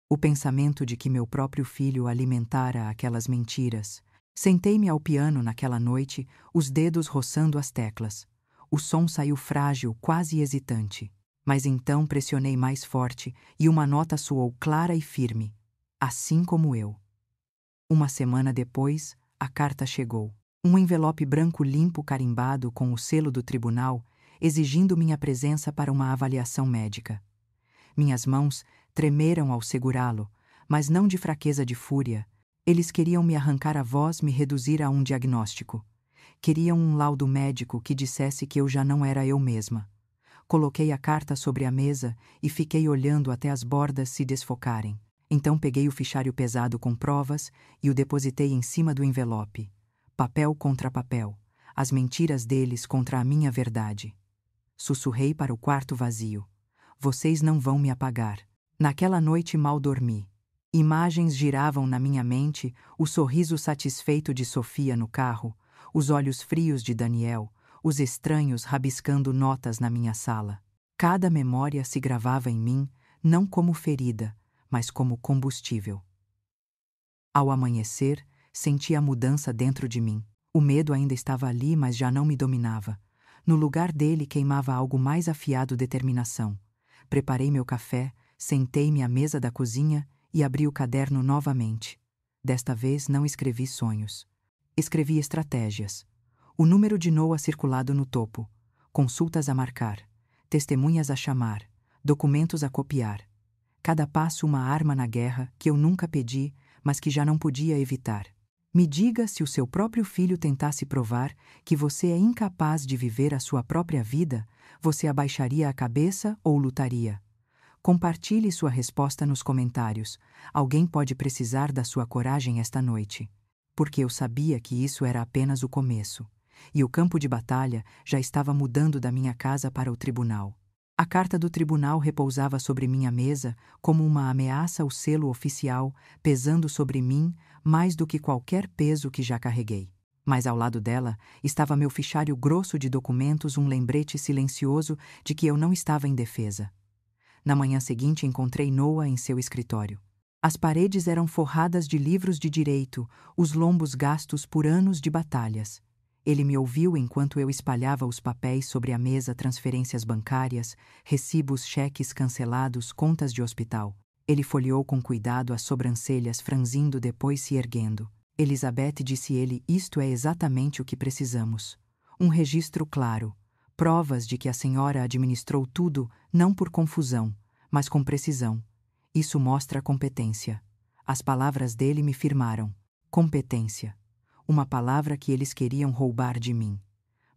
Speaker 1: O pensamento de que meu próprio filho alimentara aquelas mentiras. Sentei-me ao piano naquela noite, os dedos roçando as teclas. O som saiu frágil, quase hesitante. Mas então pressionei mais forte e uma nota soou clara e firme. Assim como eu. Uma semana depois, a carta chegou. Um envelope branco limpo carimbado com o selo do tribunal, exigindo minha presença para uma avaliação médica. Minhas mãos tremeram ao segurá-lo, mas não de fraqueza, de fúria. Eles queriam me arrancar a voz, me reduzir a um diagnóstico. Queriam um laudo médico que dissesse que eu já não era eu mesma. Coloquei a carta sobre a mesa e fiquei olhando até as bordas se desfocarem. Então peguei o fichário pesado com provas e o depositei em cima do envelope. Papel contra papel. As mentiras deles contra a minha verdade. Sussurrei para o quarto vazio. Vocês não vão me apagar. Naquela noite mal dormi. Imagens giravam na minha mente, o sorriso satisfeito de Sofia no carro, os olhos frios de Daniel, os estranhos rabiscando notas na minha sala. Cada memória se gravava em mim, não como ferida, mas como combustível. Ao amanhecer, senti a mudança dentro de mim. O medo ainda estava ali, mas já não me dominava. No lugar dele queimava algo mais afiado: determinação. Preparei meu café, sentei-me à mesa da cozinha e abri o caderno novamente. Desta vez não escrevi sonhos. Escrevi estratégias. O número de Noah circulado no topo. Consultas a marcar. Testemunhas a chamar. Documentos a copiar. Cada passo uma arma na guerra que eu nunca pedi, mas que já não podia evitar. Me diga, se o seu próprio filho tentasse provar que você é incapaz de viver a sua própria vida, você abaixaria a cabeça ou lutaria? Compartilhe sua resposta nos comentários. Alguém pode precisar da sua coragem esta noite. Porque eu sabia que isso era apenas o começo. E o campo de batalha já estava mudando da minha casa para o tribunal. A carta do tribunal repousava sobre minha mesa como uma ameaça, o selo oficial pesando sobre mim mais do que qualquer peso que já carreguei. Mas ao lado dela estava meu fichário grosso de documentos, um lembrete silencioso de que eu não estava indefesa. Na manhã seguinte encontrei Noah em seu escritório. As paredes eram forradas de livros de direito, os lombos gastos por anos de batalhas. Ele me ouviu enquanto eu espalhava os papéis sobre a mesa: transferências bancárias, recibos, cheques cancelados, contas de hospital. Ele folheou com cuidado as sobrancelhas, franzindo, depois se erguendo. Elizabeth, disse ele, isto é exatamente o que precisamos. Um registro claro. Provas de que a senhora administrou tudo, não por confusão, mas com precisão. Isso mostra competência. As palavras dele me firmaram. Competência. Uma palavra que eles queriam roubar de mim.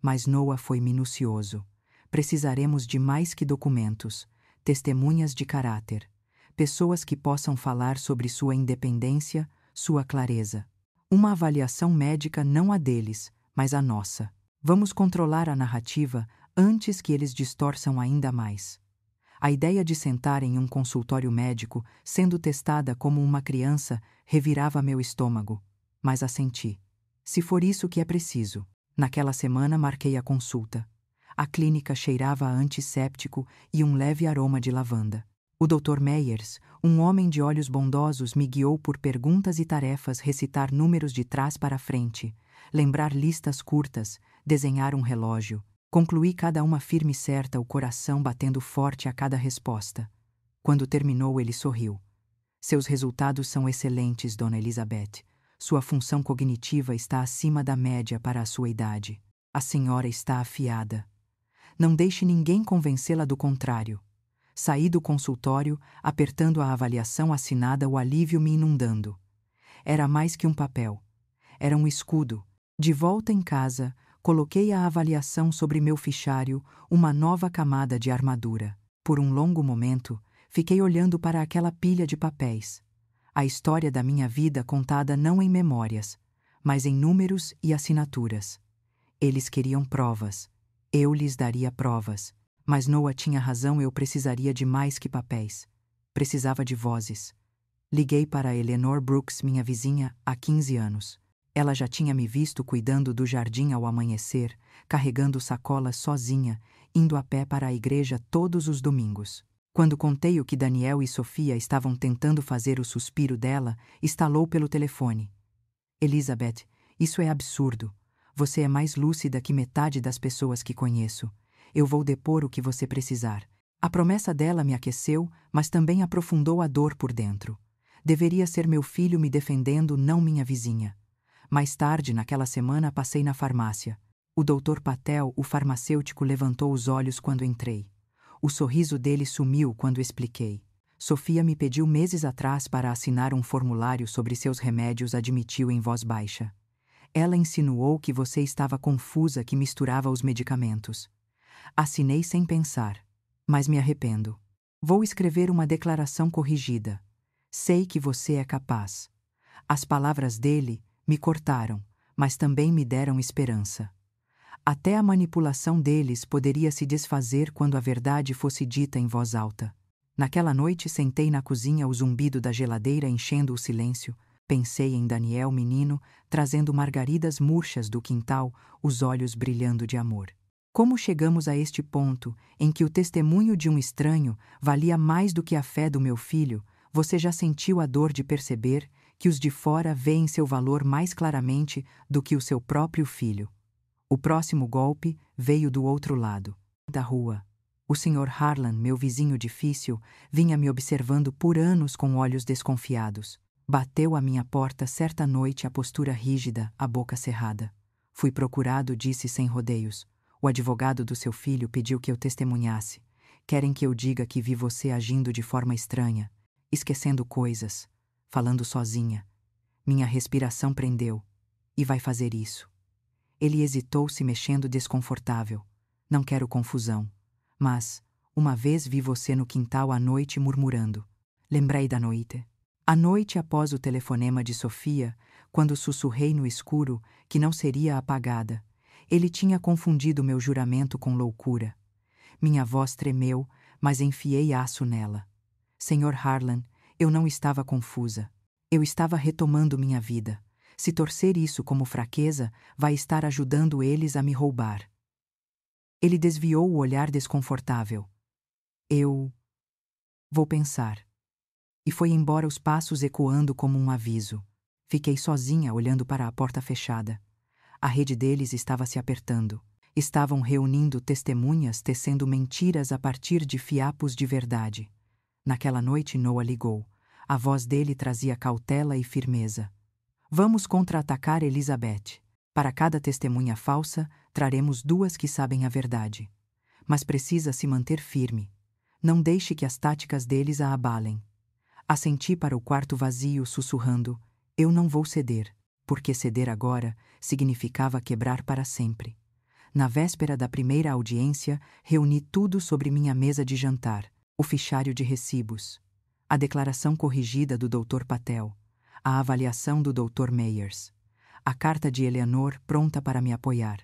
Speaker 1: Mas Noah foi minucioso. Precisaremos de mais que documentos. Testemunhas de caráter. Pessoas que possam falar sobre sua independência, sua clareza. Uma avaliação médica não a deles, mas a nossa. Vamos controlar a narrativa antes que eles distorçam ainda mais. A ideia de sentar em um consultório médico, sendo testada como uma criança, revirava meu estômago. Mas assenti. Se for isso que é preciso. Naquela semana marquei a consulta. A clínica cheirava a antisséptico e um leve aroma de lavanda. O Dr. Meyers, um homem de olhos bondosos, me guiou por perguntas e tarefas, recitar números de trás para frente, lembrar listas curtas, desenhar um relógio. Concluí cada uma firme e certa, o coração batendo forte a cada resposta. Quando terminou, ele sorriu. Seus resultados são excelentes, Dona Elizabeth. Sua função cognitiva está acima da média para a sua idade. A senhora está afiada. Não deixe ninguém convencê-la do contrário. Saí do consultório, apertando a avaliação assinada, o alívio me inundando. Era mais que um papel. Era um escudo. De volta em casa, coloquei a avaliação sobre meu fichário, uma nova camada de armadura. Por um longo momento, fiquei olhando para aquela pilha de papéis. A história da minha vida contada não em memórias, mas em números e assinaturas. Eles queriam provas. Eu lhes daria provas. Mas Noah tinha razão, eu precisaria de mais que papéis. Precisava de vozes. Liguei para Eleanor Brooks, minha vizinha, há 15 anos. Ela já tinha me visto cuidando do jardim ao amanhecer, carregando sacolas sozinha, indo a pé para a igreja todos os domingos. Quando contei o que Daniel e Sofia estavam tentando fazer, o suspiro dela estalou pelo telefone. Elizabeth, isso é absurdo. Você é mais lúcida que metade das pessoas que conheço. Eu vou depor o que você precisar. A promessa dela me aqueceu, mas também aprofundou a dor por dentro. Deveria ser meu filho me defendendo, não minha vizinha. Mais tarde, naquela semana, passei na farmácia. O Dr. Patel, o farmacêutico, levantou os olhos quando entrei. O sorriso dele sumiu quando expliquei. Sofia me pediu meses atrás para assinar um formulário sobre seus remédios, admitiu em voz baixa. Ela insinuou que você estava confusa, que misturava os medicamentos. Assinei sem pensar, mas me arrependo. Vou escrever uma declaração corrigida. Sei que você é capaz. As palavras dele me cortaram, mas também me deram esperança. Até a manipulação deles poderia se desfazer quando a verdade fosse dita em voz alta. Naquela noite sentei na cozinha, o zumbido da geladeira enchendo o silêncio. Pensei em Daniel, menino, trazendo margaridas murchas do quintal, os olhos brilhando de amor. Como chegamos a este ponto, em que o testemunho de um estranho valia mais do que a fé do meu filho? Você já sentiu a dor de perceber que os de fora veem seu valor mais claramente do que o seu próprio filho? O próximo golpe veio do outro lado da rua. O Sr. Harlan, meu vizinho difícil, vinha me observando por anos com olhos desconfiados. Bateu à minha porta certa noite, a postura rígida, a boca cerrada. Fui procurado, disse sem rodeios. O advogado do seu filho pediu que eu testemunhasse. Querem que eu diga que vi você agindo de forma estranha, esquecendo coisas, falando sozinha. Minha respiração prendeu. E vai fazer isso. Ele hesitou, se mexendo desconfortável. Não quero confusão. Mas, uma vez vi você no quintal à noite murmurando. Lembrei da noite. A noite após o telefonema de Sofia, quando sussurrei no escuro que não seria apagada. Ele tinha confundido meu juramento com loucura. Minha voz tremeu, mas enfiei aço nela. Sr. Harlan, eu não estava confusa. Eu estava retomando minha vida. Se torcer isso como fraqueza, vai estar ajudando eles a me roubar. Ele desviou o olhar desconfortável. Eu vou pensar. E foi embora, os passos ecoando como um aviso. Fiquei sozinha, olhando para a porta fechada. A rede deles estava se apertando. Estavam reunindo testemunhas, tecendo mentiras a partir de fiapos de verdade. Naquela noite, Noah ligou. A voz dele trazia cautela e firmeza. Vamos contra-atacar Elizabeth. Para cada testemunha falsa, traremos 2 que sabem a verdade. Mas precisa se manter firme. Não deixe que as táticas deles a abalem. Assenti para o quarto vazio, sussurrando: eu não vou ceder, porque ceder agora significava quebrar para sempre. Na véspera da primeira audiência, reuni tudo sobre minha mesa de jantar: o fichário de recibos, a declaração corrigida do Dr. Patel, a avaliação do Dr. Meyers, a carta de Eleanor pronta para me apoiar.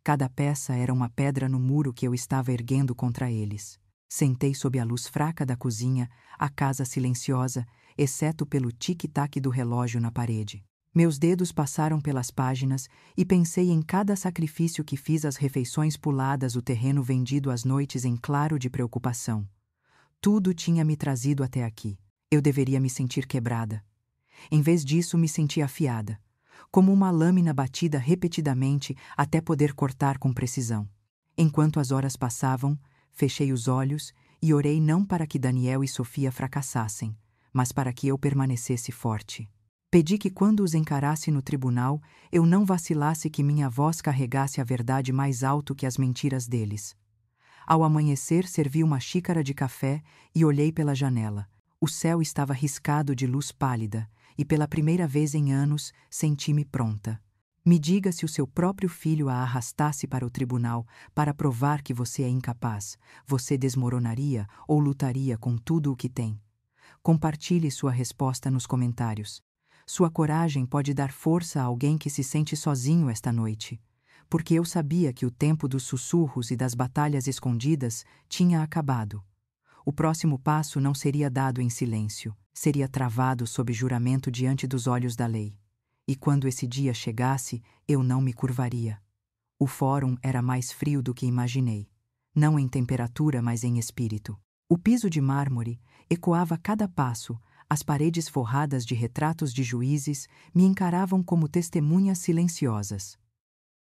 Speaker 1: Cada peça era uma pedra no muro que eu estava erguendo contra eles. Sentei sob a luz fraca da cozinha, a casa silenciosa, exceto pelo tic-tac do relógio na parede. Meus dedos passaram pelas páginas e pensei em cada sacrifício que fiz às refeições puladas, o terreno vendido às noites em claro de preocupação. Tudo tinha me trazido até aqui. Eu deveria me sentir quebrada. Em vez disso, me senti afiada, como uma lâmina batida repetidamente até poder cortar com precisão. Enquanto as horas passavam, fechei os olhos e orei não para que Daniel e Sofia fracassassem, mas para que eu permanecesse forte. Pedi que quando os encarasse no tribunal, eu não vacilasse, que minha voz carregasse a verdade mais alto que as mentiras deles. Ao amanhecer, servi uma xícara de café e olhei pela janela. O céu estava riscado de luz pálida, e pela primeira vez em anos senti-me pronta. Me diga se o seu próprio filho a arrastasse para o tribunal para provar que você é incapaz, você desmoronaria ou lutaria com tudo o que tem? Compartilhe sua resposta nos comentários. Sua coragem pode dar força a alguém que se sente sozinho esta noite. Porque eu sabia que o tempo dos sussurros e das batalhas escondidas tinha acabado. O próximo passo não seria dado em silêncio, seria travado sob juramento diante dos olhos da lei. E quando esse dia chegasse, eu não me curvaria. O fórum era mais frio do que imaginei. Não em temperatura, mas em espírito. O piso de mármore ecoava cada passo, as paredes forradas de retratos de juízes me encaravam como testemunhas silenciosas.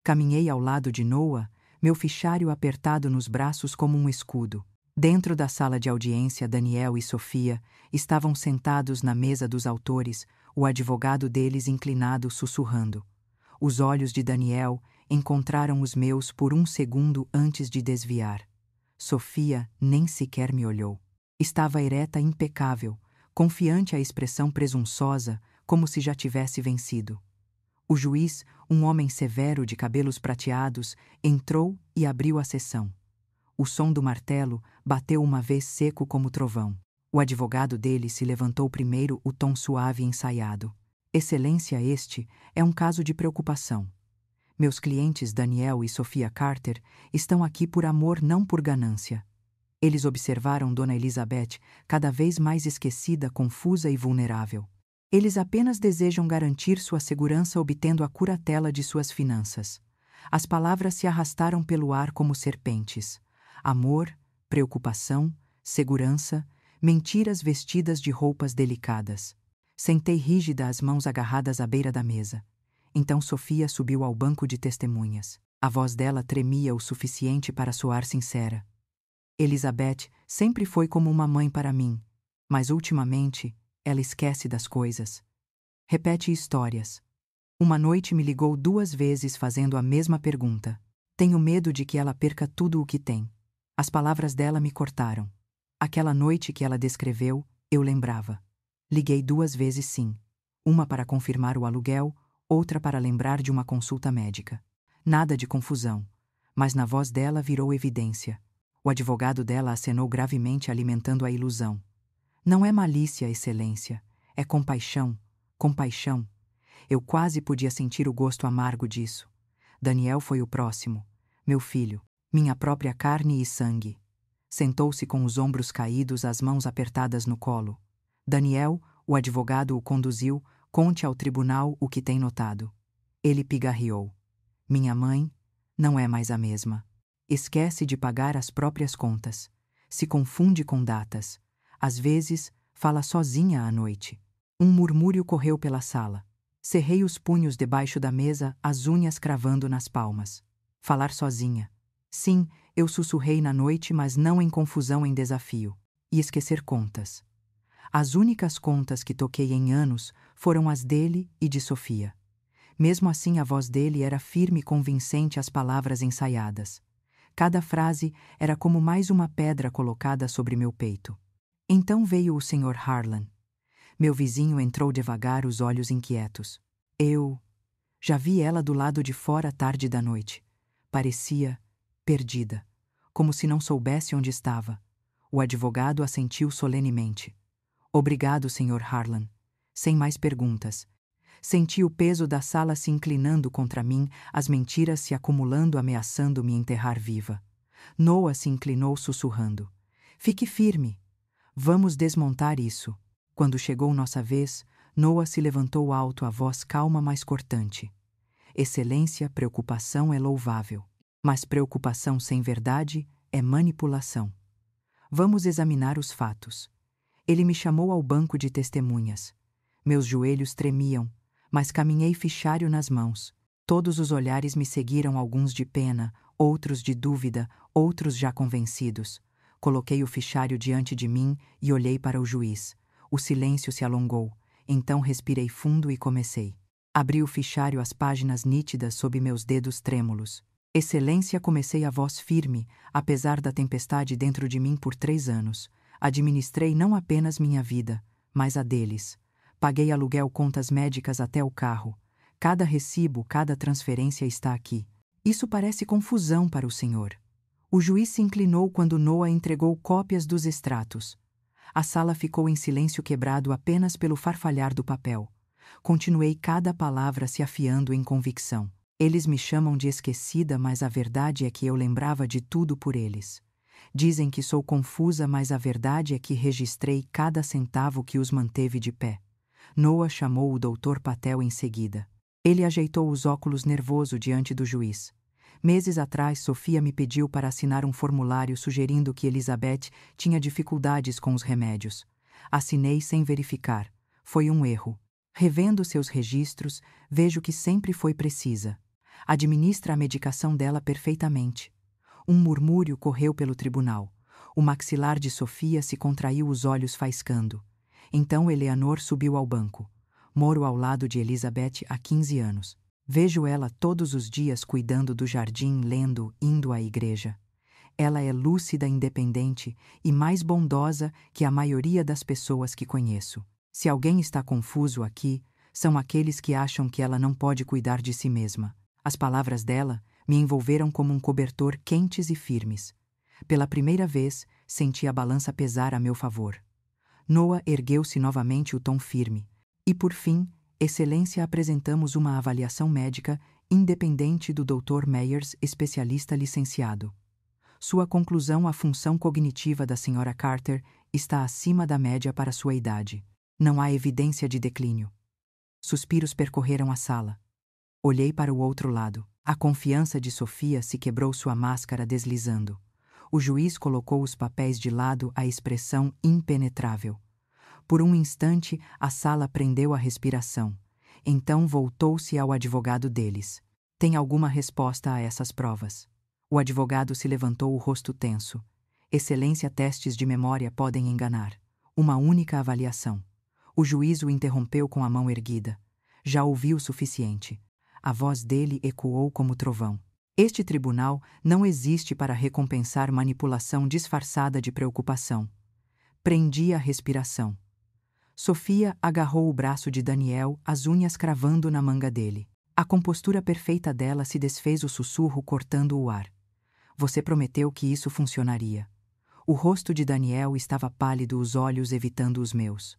Speaker 1: Caminhei ao lado de Noah, meu fichário apertado nos braços como um escudo. Dentro da sala de audiência, Daniel e Sofia estavam sentados na mesa dos autores, o advogado deles inclinado sussurrando. Os olhos de Daniel encontraram os meus por um segundo antes de desviar. Sofia nem sequer me olhou. Estava ereta, impecável, confiante, a expressão presunçosa, como se já tivesse vencido. O juiz, um homem severo de cabelos prateados, entrou e abriu a sessão. O som do martelo bateu uma vez seco como trovão. O advogado dele se levantou primeiro, o tom suave e ensaiado. Excelência, este é um caso de preocupação. Meus clientes Daniel e Sofia Carter estão aqui por amor, não por ganância. Eles observaram Dona Elizabeth cada vez mais esquecida, confusa e vulnerável. Eles apenas desejam garantir sua segurança obtendo a curatela de suas finanças. As palavras se arrastaram pelo ar como serpentes. Amor, preocupação, segurança, mentiras vestidas de roupas delicadas. Sentei rígida, as mãos agarradas à beira da mesa. Então Sofia subiu ao banco de testemunhas. A voz dela tremia o suficiente para soar sincera. Elizabeth sempre foi como uma mãe para mim, mas ultimamente ela esquece das coisas. Repete histórias. Uma noite me ligou 2 vezes fazendo a mesma pergunta. Tenho medo de que ela perca tudo o que tem. As palavras dela me cortaram. Aquela noite que ela descreveu, eu lembrava. Liguei 2 vezes sim. Uma para confirmar o aluguel, outra para lembrar de uma consulta médica. Nada de confusão, mas na voz dela virou evidência. O advogado dela acenou gravemente, alimentando a ilusão. Não é malícia, excelência. É compaixão. Compaixão. Eu quase podia sentir o gosto amargo disso. Daniel foi o próximo. Meu filho. Minha própria carne e sangue. Sentou-se com os ombros caídos, as mãos apertadas no colo. Daniel, o advogado o conduziu, conte ao tribunal o que tem notado. Ele pigarreou. Minha mãe não é mais a mesma. Esquece de pagar as próprias contas. Se confunde com datas. Às vezes, fala sozinha à noite. Um murmúrio correu pela sala. Cerrei os punhos debaixo da mesa, as unhas cravando nas palmas. Falar sozinha. Sim, eu sussurrei na noite, mas não em confusão, em desafio. E esquecer contas. As únicas contas que toquei em anos foram as dele e de Sofia. Mesmo assim, a voz dele era firme e convincente, as palavras ensaiadas. Cada frase era como mais uma pedra colocada sobre meu peito. Então veio o Sr. Harlan. Meu vizinho entrou devagar, os olhos inquietos. Eu já vi ela do lado de fora tarde da noite. Parecia perdida, como se não soubesse onde estava. O advogado assentiu solenemente. Obrigado, Sr. Harlan. sem mais perguntas. Senti o peso da sala se inclinando contra mim, as mentiras se acumulando, ameaçando me enterrar viva. Noah se inclinou sussurrando. Fique firme. Vamos desmontar isso. Quando chegou nossa vez, Noah se levantou alto, a voz calma, mas cortante. Excelência, preocupação é louvável. Mas preocupação sem verdade é manipulação. Vamos examinar os fatos. Ele me chamou ao banco de testemunhas. Meus joelhos tremiam, mas caminhei fichário nas mãos. Todos os olhares me seguiram, alguns de pena, outros de dúvida, outros já convencidos. Coloquei o fichário diante de mim e olhei para o juiz. O silêncio se alongou. Então respirei fundo e comecei. Abri o fichário, as páginas nítidas sob meus dedos trêmulos. Excelência, comecei a voz firme, apesar da tempestade dentro de mim por 3 anos. Administrei não apenas minha vida, mas a deles. Paguei aluguel, contas médicas até o carro. Cada recibo, cada transferência está aqui. Isso parece confusão para o senhor. O juiz se inclinou quando Noah entregou cópias dos extratos. A sala ficou em silêncio, quebrado apenas pelo farfalhar do papel. Continuei, cada palavra se afiando em convicção. Eles me chamam de esquecida, mas a verdade é que eu lembrava de tudo por eles. Dizem que sou confusa, mas a verdade é que registrei cada centavo que os manteve de pé. Noah chamou o Dr. Patel em seguida. Ele ajeitou os óculos nervoso diante do juiz. Meses atrás, Sofia me pediu para assinar um formulário sugerindo que Elizabeth tinha dificuldades com os remédios. Assinei sem verificar. Foi um erro. Revendo seus registros, vejo que sempre foi precisa. Administra a medicação dela perfeitamente. Um murmúrio correu pelo tribunal. O maxilar de Sofia se contraiu, os olhos faiscando. Então Eleanor subiu ao banco. Moro ao lado de Elizabeth há 15 anos. Vejo ela todos os dias cuidando do jardim, lendo, indo à igreja. Ela é lúcida, independente e mais bondosa que a maioria das pessoas que conheço. Se alguém está confuso aqui, são aqueles que acham que ela não pode cuidar de si mesma. As palavras dela me envolveram como um cobertor, quentes e firmes. Pela primeira vez, senti a balança pesar a meu favor. Noah ergueu-se novamente, o tom firme. E por fim, Excelência, apresentamos uma avaliação médica independente do Dr. Meyers, especialista licenciado. Sua conclusão: a função cognitiva da Sra. Carter está acima da média para sua idade. Não há evidência de declínio. Suspiros percorreram a sala. Olhei para o outro lado. A confiança de Sofia se quebrou, sua máscara deslizando. O juiz colocou os papéis de lado, a expressão impenetrável. Por um instante, a sala prendeu a respiração. Então voltou-se ao advogado deles. Tem alguma resposta a essas provas? O advogado se levantou, o rosto tenso. Excelência, testes de memória podem enganar. Uma única avaliação. O juiz o interrompeu com a mão erguida. Já ouvi o suficiente. A voz dele ecoou como trovão. Este tribunal não existe para recompensar manipulação disfarçada de preocupação. Prendi a respiração. Sofia agarrou o braço de Daniel, as unhas cravando na manga dele. A compostura perfeita dela se desfez, o sussurro cortando o ar. Você prometeu que isso funcionaria. O rosto de Daniel estava pálido, os olhos evitando os meus.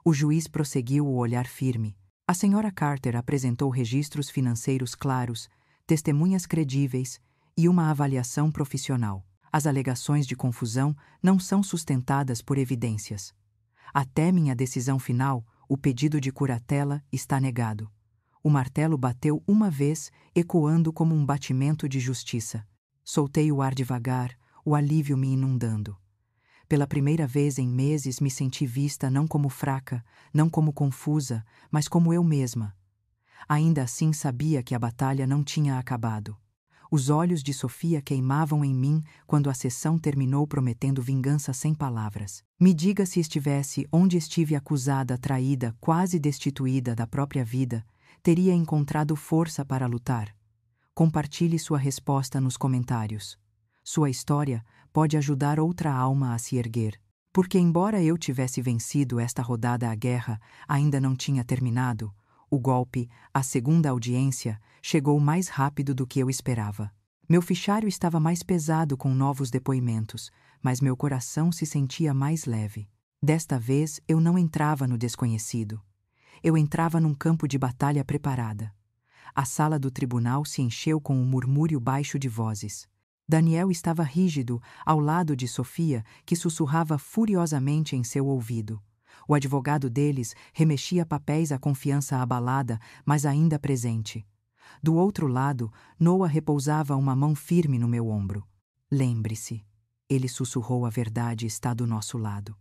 Speaker 1: O juiz prosseguiu, o olhar firme. A Sra. Carter apresentou registros financeiros claros, testemunhas credíveis e uma avaliação profissional. As alegações de confusão não são sustentadas por evidências. Até minha decisão final, o pedido de curatela está negado. O martelo bateu uma vez, ecoando como um batimento de justiça. Soltei o ar devagar, o alívio me inundando. Pela primeira vez em meses me senti vista não como fraca, não como confusa, mas como eu mesma. Ainda assim sabia que a batalha não tinha acabado. Os olhos de Sofia queimavam em mim quando a sessão terminou, prometendo vingança sem palavras. Me diga, se estivesse onde estive, acusada, traída, quase destituída da própria vida, teria encontrado força para lutar? Compartilhe sua resposta nos comentários. Sua história pode ajudar outra alma a se erguer. Porque, embora eu tivesse vencido esta rodada, a guerra ainda não tinha terminado. O golpe, a segunda audiência, chegou mais rápido do que eu esperava. Meu fichário estava mais pesado com novos depoimentos, mas meu coração se sentia mais leve. Desta vez eu não entrava no desconhecido. Eu entrava num campo de batalha preparada. A sala do tribunal se encheu com um murmúrio baixo de vozes. Daniel estava rígido, ao lado de Sofia, que sussurrava furiosamente em seu ouvido. O advogado deles remexia papéis, a confiança abalada, mas ainda presente. Do outro lado, Noah repousava uma mão firme no meu ombro. Lembre-se, ele sussurrou, a verdade está do nosso lado.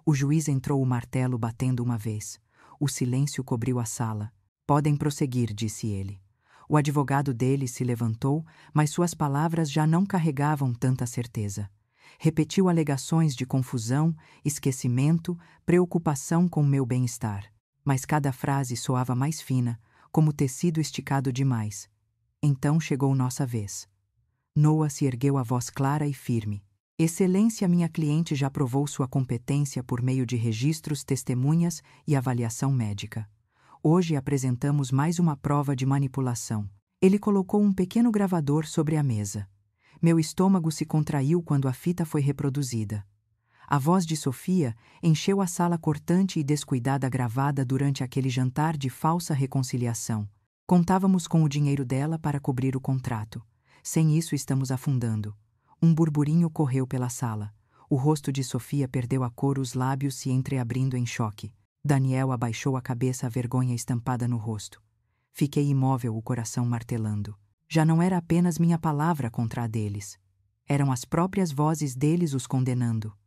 Speaker 1: O juiz entrou, o martelo batendo uma vez. O silêncio cobriu a sala. Podem prosseguir, disse ele. O advogado dele se levantou, mas suas palavras já não carregavam tanta certeza. Repetiu alegações de confusão, esquecimento, preocupação com meu bem-estar. Mas cada frase soava mais fina, como tecido esticado demais. Então chegou nossa vez. Noah se ergueu, a voz clara e firme. Excelência, minha cliente já provou sua competência por meio de registros, testemunhas e avaliação médica. Hoje apresentamos mais uma prova de manipulação. Ele colocou um pequeno gravador sobre a mesa. Meu estômago se contraiu quando a fita foi reproduzida. A voz de Sofia encheu a sala cortante e descuidada gravada durante aquele jantar de falsa reconciliação. Contávamos com o dinheiro dela para cobrir o contrato. Sem isso estamos afundando. Um burburinho correu pela sala. O rosto de Sofia perdeu a cor, os lábios se entreabrindo em choque. Daniel abaixou a cabeça, a vergonha estampada no rosto. Fiquei imóvel, o coração martelando. Já não era apenas minha palavra contra a deles. Eram as próprias vozes deles os condenando.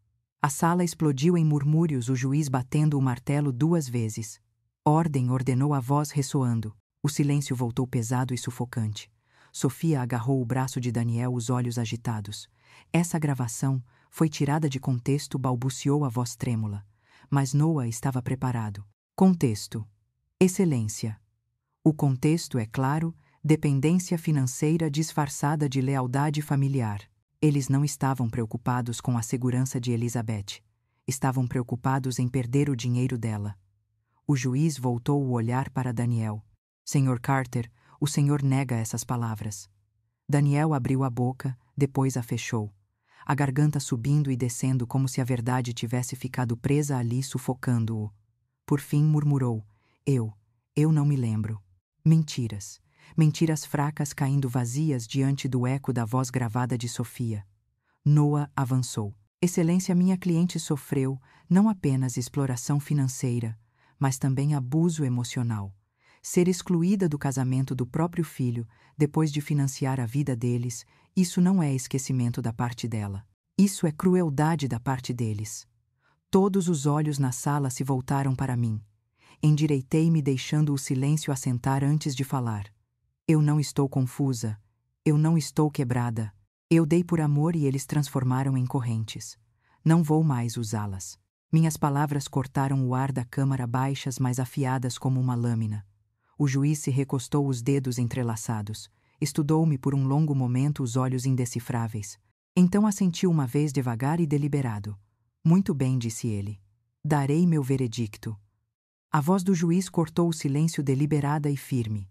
Speaker 1: A sala explodiu em murmúrios, o juiz batendo o martelo 2 vezes. Ordem, ordenou a voz ressoando. O silêncio voltou pesado e sufocante. Sofia agarrou o braço de Daniel, os olhos agitados. Essa gravação foi tirada de contexto, balbuciou a voz trêmula. Mas Noah estava preparado. Contexto. Excelência. O contexto é claro, dependência financeira disfarçada de lealdade familiar. Eles não estavam preocupados com a segurança de Elizabeth. Estavam preocupados em perder o dinheiro dela. O juiz voltou o olhar para Daniel. Senhor Carter, o senhor nega essas palavras. Daniel abriu a boca, depois a fechou. A garganta subindo e descendo como se a verdade tivesse ficado presa ali, sufocando-o. Por fim murmurou: Eu não me lembro. Mentiras. Mentiras fracas caindo vazias diante do eco da voz gravada de Sofia. Noah avançou. Excelência, minha cliente sofreu não apenas exploração financeira, mas também abuso emocional. Ser excluída do casamento do próprio filho, depois de financiar a vida deles, isso não é esquecimento da parte dela. Isso é crueldade da parte deles. Todos os olhos na sala se voltaram para mim. Endireitei-me, deixando o silêncio assentar antes de falar. Eu não estou confusa. Eu não estou quebrada. Eu dei por amor e eles transformaram em correntes. Não vou mais usá-las. Minhas palavras cortaram o ar da câmara, baixas, mas afiadas como uma lâmina. O juiz se recostou, os dedos entrelaçados. Estudou-me por um longo momento, os olhos indecifráveis. Então assentiu uma vez, devagar e deliberado. Muito bem, disse ele. Darei meu veredicto. A voz do juiz cortou o silêncio, deliberada e firme.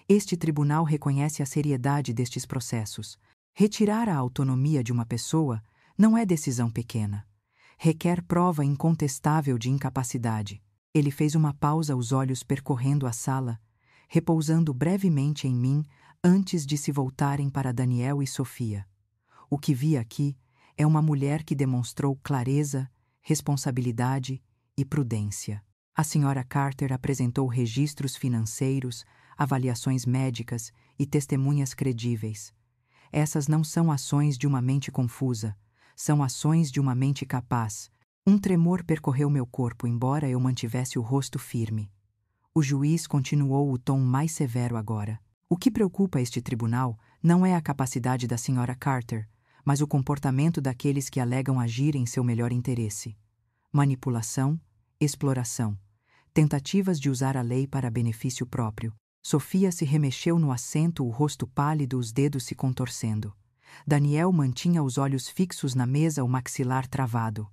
Speaker 1: Este tribunal reconhece a seriedade destes processos. Retirar a autonomia de uma pessoa não é decisão pequena. Requer prova incontestável de incapacidade. Ele fez uma pausa, os olhos percorrendo a sala, repousando brevemente em mim antes de se voltarem para Daniel e Sofia. O que vi aqui é uma mulher que demonstrou clareza, responsabilidade e prudência. A senhora Carter apresentou registros financeiros, avaliações médicas e testemunhas credíveis. Essas não são ações de uma mente confusa, são ações de uma mente capaz. Um tremor percorreu meu corpo, embora eu mantivesse o rosto firme. O juiz continuou, o tom mais severo agora. O que preocupa este tribunal não é a capacidade da senhora Carter, mas o comportamento daqueles que alegam agir em seu melhor interesse. Manipulação, exploração, tentativas de usar a lei para benefício próprio. Sofia se remexeu no assento, o rosto pálido, os dedos se contorcendo. Daniel mantinha os olhos fixos na mesa, o maxilar travado.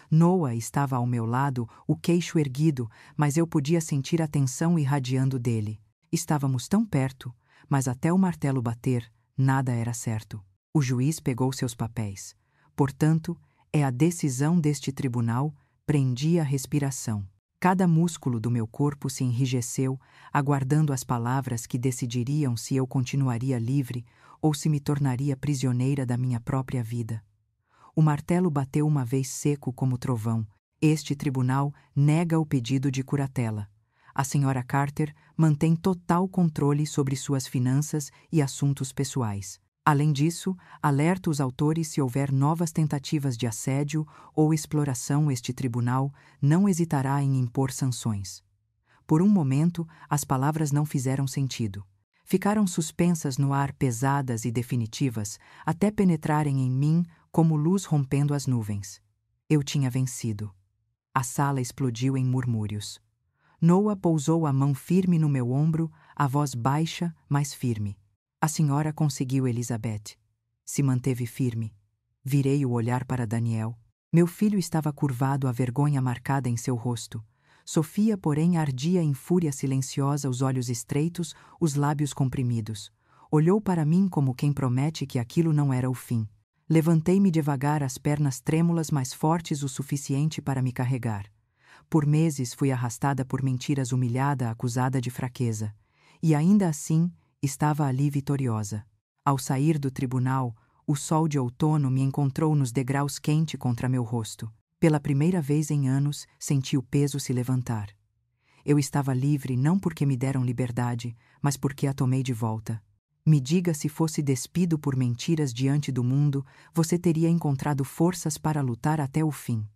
Speaker 1: Noah estava ao meu lado, o queixo erguido, mas eu podia sentir a tensão irradiando dele. Estávamos tão perto, mas até o martelo bater, nada era certo. O juiz pegou seus papéis. Portanto, é a decisão deste tribunal, prendi a respiração. Cada músculo do meu corpo se enrijeceu, aguardando as palavras que decidiriam se eu continuaria livre ou se me tornaria prisioneira da minha própria vida. O martelo bateu uma vez seco como trovão. Este tribunal nega o pedido de curatela. A senhora Carter mantém total controle sobre suas finanças e assuntos pessoais. Além disso, alerta os autores se houver novas tentativas de assédio ou exploração. Este tribunal não hesitará em impor sanções. Por um momento, as palavras não fizeram sentido. Ficaram suspensas no ar, pesadas e definitivas, até penetrarem em mim como luz rompendo as nuvens. Eu tinha vencido. A sala explodiu em murmúrios. Noah pousou a mão firme no meu ombro, a voz baixa, mas firme. A senhora conseguiu, Elizabeth. Se manteve firme. Virei o olhar para Daniel. Meu filho estava curvado, a vergonha marcada em seu rosto. Sofia, porém, ardia em fúria silenciosa, os olhos estreitos, os lábios comprimidos. Olhou para mim como quem promete que aquilo não era o fim. Levantei-me devagar, as pernas trêmulas, mas fortes o suficiente para me carregar. Por meses fui arrastada por mentiras, humilhada, acusada de fraqueza. E ainda assim, estava ali vitoriosa. Ao sair do tribunal, o sol de outono me encontrou nos degraus, quente contra meu rosto. Pela primeira vez em anos, senti o peso se levantar. Eu estava livre não porque me deram liberdade, mas porque a tomei de volta. Me diga, se fosse despido por mentiras diante do mundo, você teria encontrado forças para lutar até o fim.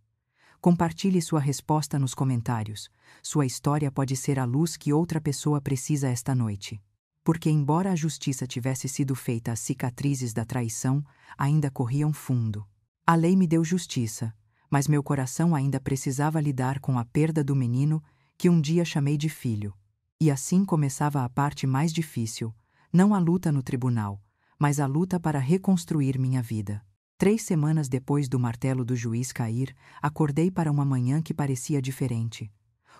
Speaker 1: Compartilhe sua resposta nos comentários. Sua história pode ser a luz que outra pessoa precisa esta noite. Porque, embora a justiça tivesse sido feita, as cicatrizes da traição ainda corriam fundo. A lei me deu justiça, mas meu coração ainda precisava lidar com a perda do menino que um dia chamei de filho. E assim começava a parte mais difícil, não a luta no tribunal, mas a luta para reconstruir minha vida. 3 semanas depois do martelo do juiz cair, acordei para uma manhã que parecia diferente.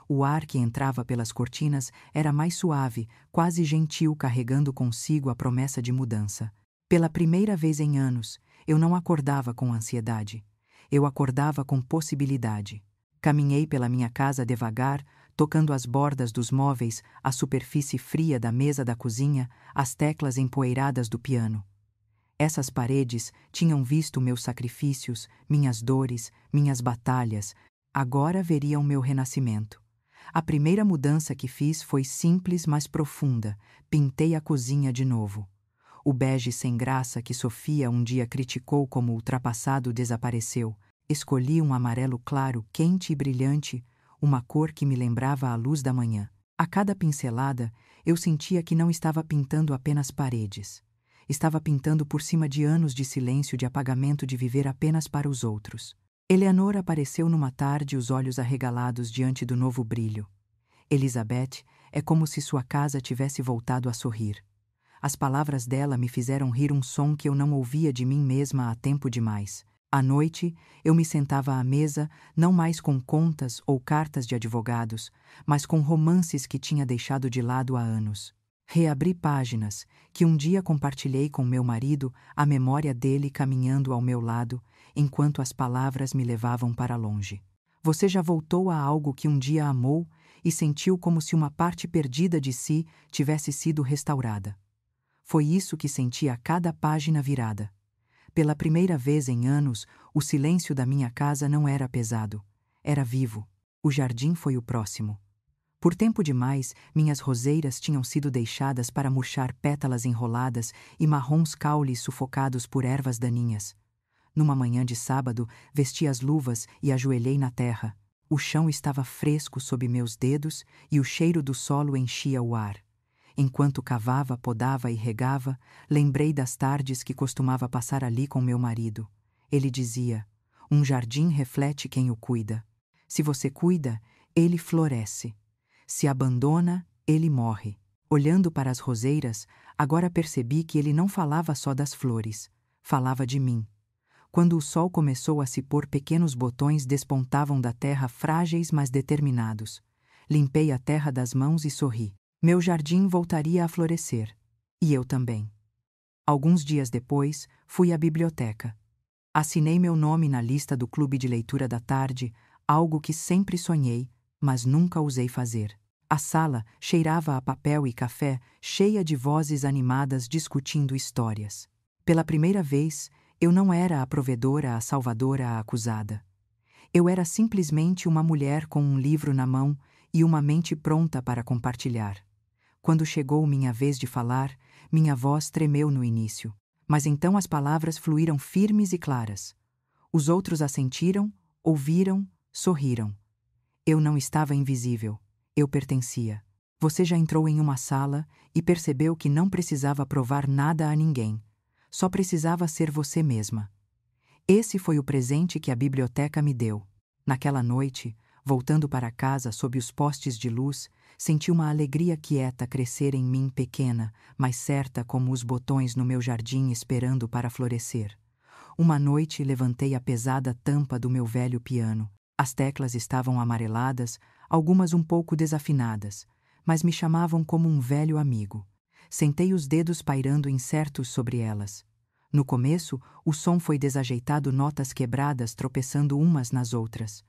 Speaker 1: O ar que entrava pelas cortinas era mais suave, quase gentil, carregando consigo a promessa de mudança. Pela primeira vez em anos, eu não acordava com ansiedade. Eu acordava com possibilidade. Caminhei pela minha casa devagar, tocando as bordas dos móveis, a superfície fria da mesa da cozinha, as teclas empoeiradas do piano. Essas paredes tinham visto meus sacrifícios, minhas dores, minhas batalhas. Agora veriam meu renascimento. A primeira mudança que fiz foi simples, mas profunda. Pintei a cozinha de novo. O bege sem graça que Sofia um dia criticou como ultrapassado desapareceu. Escolhi um amarelo claro, quente e brilhante, uma cor que me lembrava a luz da manhã. A cada pincelada, eu sentia que não estava pintando apenas paredes. Estava pintando por cima de anos de silêncio, de apagamento, de viver apenas para os outros. Eleanor apareceu numa tarde, os olhos arregalados diante do novo brilho. Elizabeth, é como se sua casa tivesse voltado a sorrir. As palavras dela me fizeram rir, um som que eu não ouvia de mim mesma há tempo demais. À noite, eu me sentava à mesa, não mais com contas ou cartas de advogados, mas com romances que tinha deixado de lado há anos. Reabri páginas que um dia compartilhei com meu marido, a memória dele caminhando ao meu lado, enquanto as palavras me levavam para longe. Você já voltou a algo que um dia amou e sentiu como se uma parte perdida de si tivesse sido restaurada. Foi isso que senti a cada página virada. Pela primeira vez em anos, o silêncio da minha casa não era pesado, era vivo. O jardim foi o próximo. Por tempo demais, minhas roseiras tinham sido deixadas para murchar, pétalas enroladas e marrons caules sufocados por ervas daninhas. Numa manhã de sábado, vesti as luvas e ajoelhei na terra. O chão estava fresco sob meus dedos e o cheiro do solo enchia o ar. Enquanto cavava, podava e regava, lembrei das tardes que costumava passar ali com meu marido. Ele dizia: um jardim reflete quem o cuida. Se você cuida, ele floresce. Se abandona, ele morre. Olhando para as roseiras, agora percebi que ele não falava só das flores, falava de mim. Quando o sol começou a se pôr, pequenos botões despontavam da terra, frágeis mas determinados. Limpei a terra das mãos e sorri. Meu jardim voltaria a florescer. E eu também. Alguns dias depois, fui à biblioteca. Assinei meu nome na lista do clube de leitura da tarde, algo que sempre sonhei, mas nunca ousei fazer. A sala cheirava a papel e café, cheia de vozes animadas discutindo histórias. Pela primeira vez, eu não era a provedora, a salvadora, a acusada. Eu era simplesmente uma mulher com um livro na mão e uma mente pronta para compartilhar. Quando chegou minha vez de falar, minha voz tremeu no início, mas então as palavras fluíram firmes e claras. Os outros assentiram, ouviram, sorriram. Eu não estava invisível. Eu pertencia. Você já entrou em uma sala e percebeu que não precisava provar nada a ninguém. Só precisava ser você mesma. Esse foi o presente que a biblioteca me deu. Naquela noite, voltando para casa sob os postes de luz, senti uma alegria quieta crescer em mim, pequena, mas certa como os botões no meu jardim esperando para florescer. Uma noite levantei a pesada tampa do meu velho piano. As teclas estavam amareladas, algumas um pouco desafinadas, mas me chamavam como um velho amigo. Sentei os dedos pairando incertos sobre elas. No começo, o som foi desajeitado, notas quebradas tropeçando umas nas outras.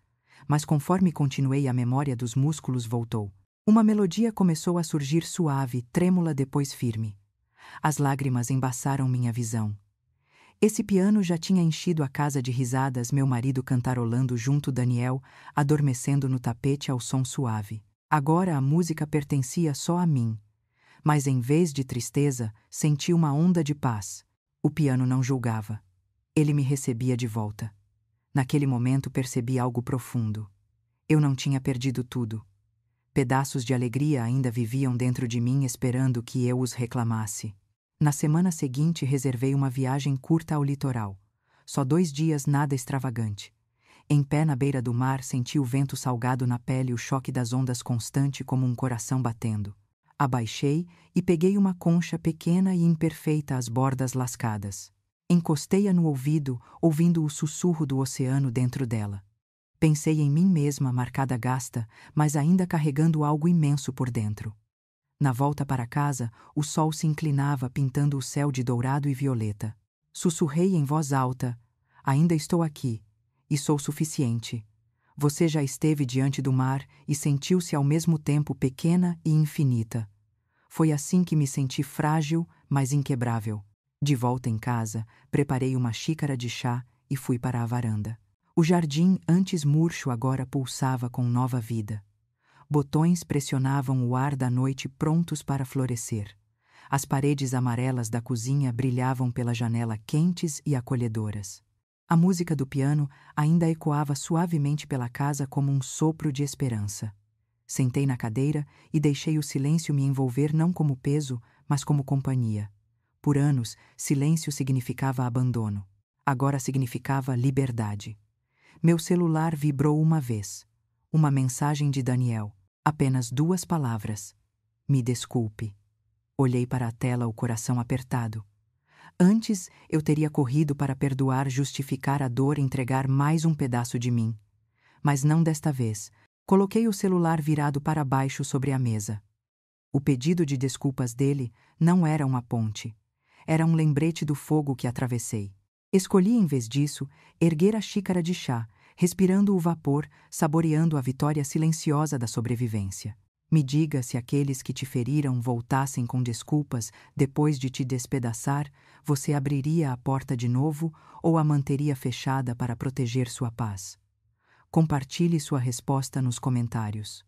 Speaker 1: Mas conforme continuei, a memória dos músculos voltou. Uma melodia começou a surgir suave, trêmula, depois firme. As lágrimas embaçaram minha visão. Esse piano já tinha enchido a casa de risadas, meu marido cantarolando junto, Daniel, adormecendo no tapete ao som suave. Agora a música pertencia só a mim. Mas em vez de tristeza, senti uma onda de paz. O piano não julgava. Ele me recebia de volta. Naquele momento percebi algo profundo. Eu não tinha perdido tudo. Pedaços de alegria ainda viviam dentro de mim, esperando que eu os reclamasse. Na semana seguinte reservei uma viagem curta ao litoral. Só 2 dias, nada extravagante. Em pé na beira do mar, senti o vento salgado na pele, o choque das ondas constante como um coração batendo. Abaixei e peguei uma concha pequena e imperfeita às bordas lascadas. Encostei-a no ouvido, ouvindo o sussurro do oceano dentro dela. Pensei em mim mesma, marcada, gasta, mas ainda carregando algo imenso por dentro. Na volta para casa, o sol se inclinava, pintando o céu de dourado e violeta. Sussurrei em voz alta: ainda estou aqui, e sou suficiente. Você já esteve diante do mar e sentiu-se ao mesmo tempo pequena e infinita. Foi assim que me senti, frágil, mas inquebrável. De volta em casa, preparei uma xícara de chá e fui para a varanda. O jardim, antes murcho, agora pulsava com nova vida. Botões pressionavam o ar da noite, prontos para florescer. As paredes amarelas da cozinha brilhavam pela janela, quentes e acolhedoras. A música do piano ainda ecoava suavemente pela casa como um sopro de esperança. Sentei na cadeira e deixei o silêncio me envolver, não como peso, mas como companhia. Por anos, silêncio significava abandono. Agora significava liberdade. Meu celular vibrou uma vez. Uma mensagem de Daniel. Apenas 2 palavras. Me desculpe. Olhei para a tela, o coração apertado. Antes, eu teria corrido para perdoar, justificar a dor, entregar mais um pedaço de mim. Mas não desta vez. Coloquei o celular virado para baixo sobre a mesa. O pedido de desculpas dele não era uma ponte. Era um lembrete do fogo que atravessei. Escolhi, em vez disso, erguer a xícara de chá, respirando o vapor, saboreando a vitória silenciosa da sobrevivência. Me diga, se aqueles que te feriram voltassem com desculpas depois de te despedaçar, você abriria a porta de novo ou a manteria fechada para proteger sua paz? Compartilhe sua resposta nos comentários.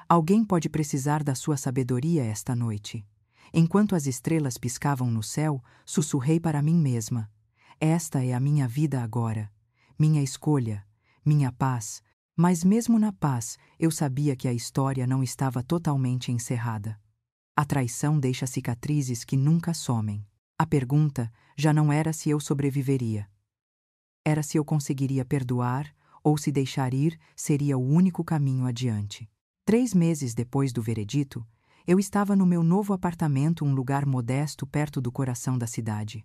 Speaker 1: Alguém pode precisar da sua sabedoria esta noite. Enquanto as estrelas piscavam no céu, sussurrei para mim mesma: esta é a minha vida agora, minha escolha, minha paz. Mas mesmo na paz, eu sabia que a história não estava totalmente encerrada. A traição deixa cicatrizes que nunca somem. A pergunta já não era se eu sobreviveria. Era se eu conseguiria perdoar, ou se deixar ir seria o único caminho adiante. 3 meses depois do veredito, eu estava no meu novo apartamento, um lugar modesto perto do coração da cidade.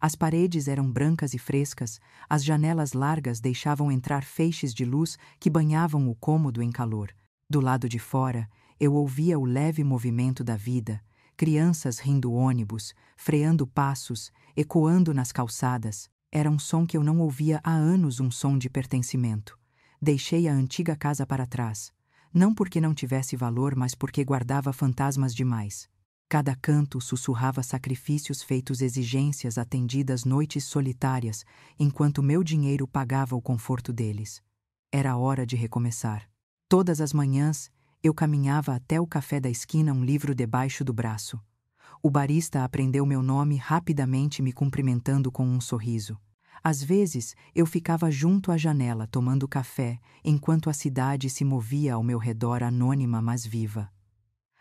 Speaker 1: As paredes eram brancas e frescas, as janelas largas deixavam entrar feixes de luz que banhavam o cômodo em calor. Do lado de fora, eu ouvia o leve movimento da vida, crianças rindo, ônibus, freando passos, ecoando nas calçadas. Era um som que eu não ouvia há anos, um som de pertencimento. Deixei a antiga casa para trás. Não porque não tivesse valor, mas porque guardava fantasmas demais. Cada canto sussurrava sacrifícios feitos, exigências atendidas, noites solitárias, enquanto meu dinheiro pagava o conforto deles. Era hora de recomeçar. Todas as manhãs, eu caminhava até o café da esquina, um livro debaixo do braço. O barista aprendeu meu nome rapidamente, me cumprimentando com um sorriso. Às vezes, eu ficava junto à janela tomando café, enquanto a cidade se movia ao meu redor, anônima mas viva.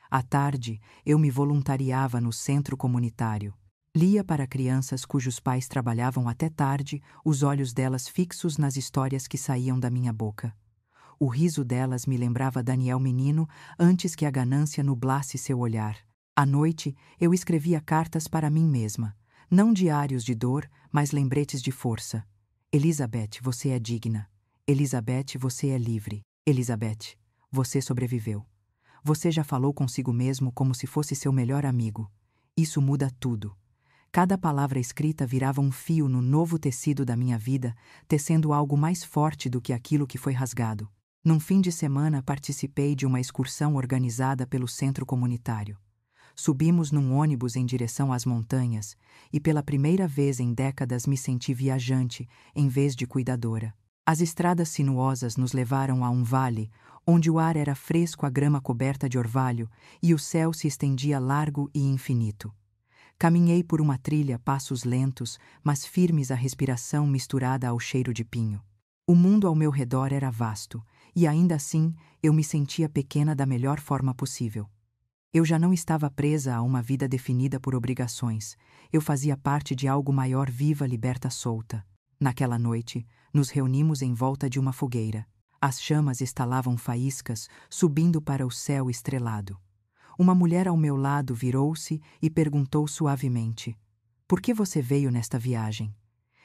Speaker 1: À tarde, eu me voluntariava no centro comunitário. Lia para crianças cujos pais trabalhavam até tarde, os olhos delas fixos nas histórias que saíam da minha boca. O riso delas me lembrava Daniel menino antes que a ganância nublasse seu olhar. À noite, eu escrevia cartas para mim mesma. Não diários de dor, mas lembretes de força. Elizabeth, você é digna. Elizabeth, você é livre. Elizabeth, você sobreviveu. Você já falou consigo mesmo como se fosse seu melhor amigo. Isso muda tudo. Cada palavra escrita virava um fio no novo tecido da minha vida, tecendo algo mais forte do que aquilo que foi rasgado. Num fim de semana, participei de uma excursão organizada pelo centro comunitário. Subimos num ônibus em direção às montanhas, e pela primeira vez em décadas me senti viajante, em vez de cuidadora. As estradas sinuosas nos levaram a um vale, onde o ar era fresco, a grama coberta de orvalho, e o céu se estendia largo e infinito. Caminhei por uma trilha, passos lentos, mas firmes, a respiração misturada ao cheiro de pinho. O mundo ao meu redor era vasto, e ainda assim eu me sentia pequena da melhor forma possível. Eu já não estava presa a uma vida definida por obrigações. Eu fazia parte de algo maior, viva, liberta, solta. Naquela noite, nos reunimos em volta de uma fogueira. As chamas estalavam faíscas, subindo para o céu estrelado. Uma mulher ao meu lado virou-se e perguntou suavemente: "Por que você veio nesta viagem?"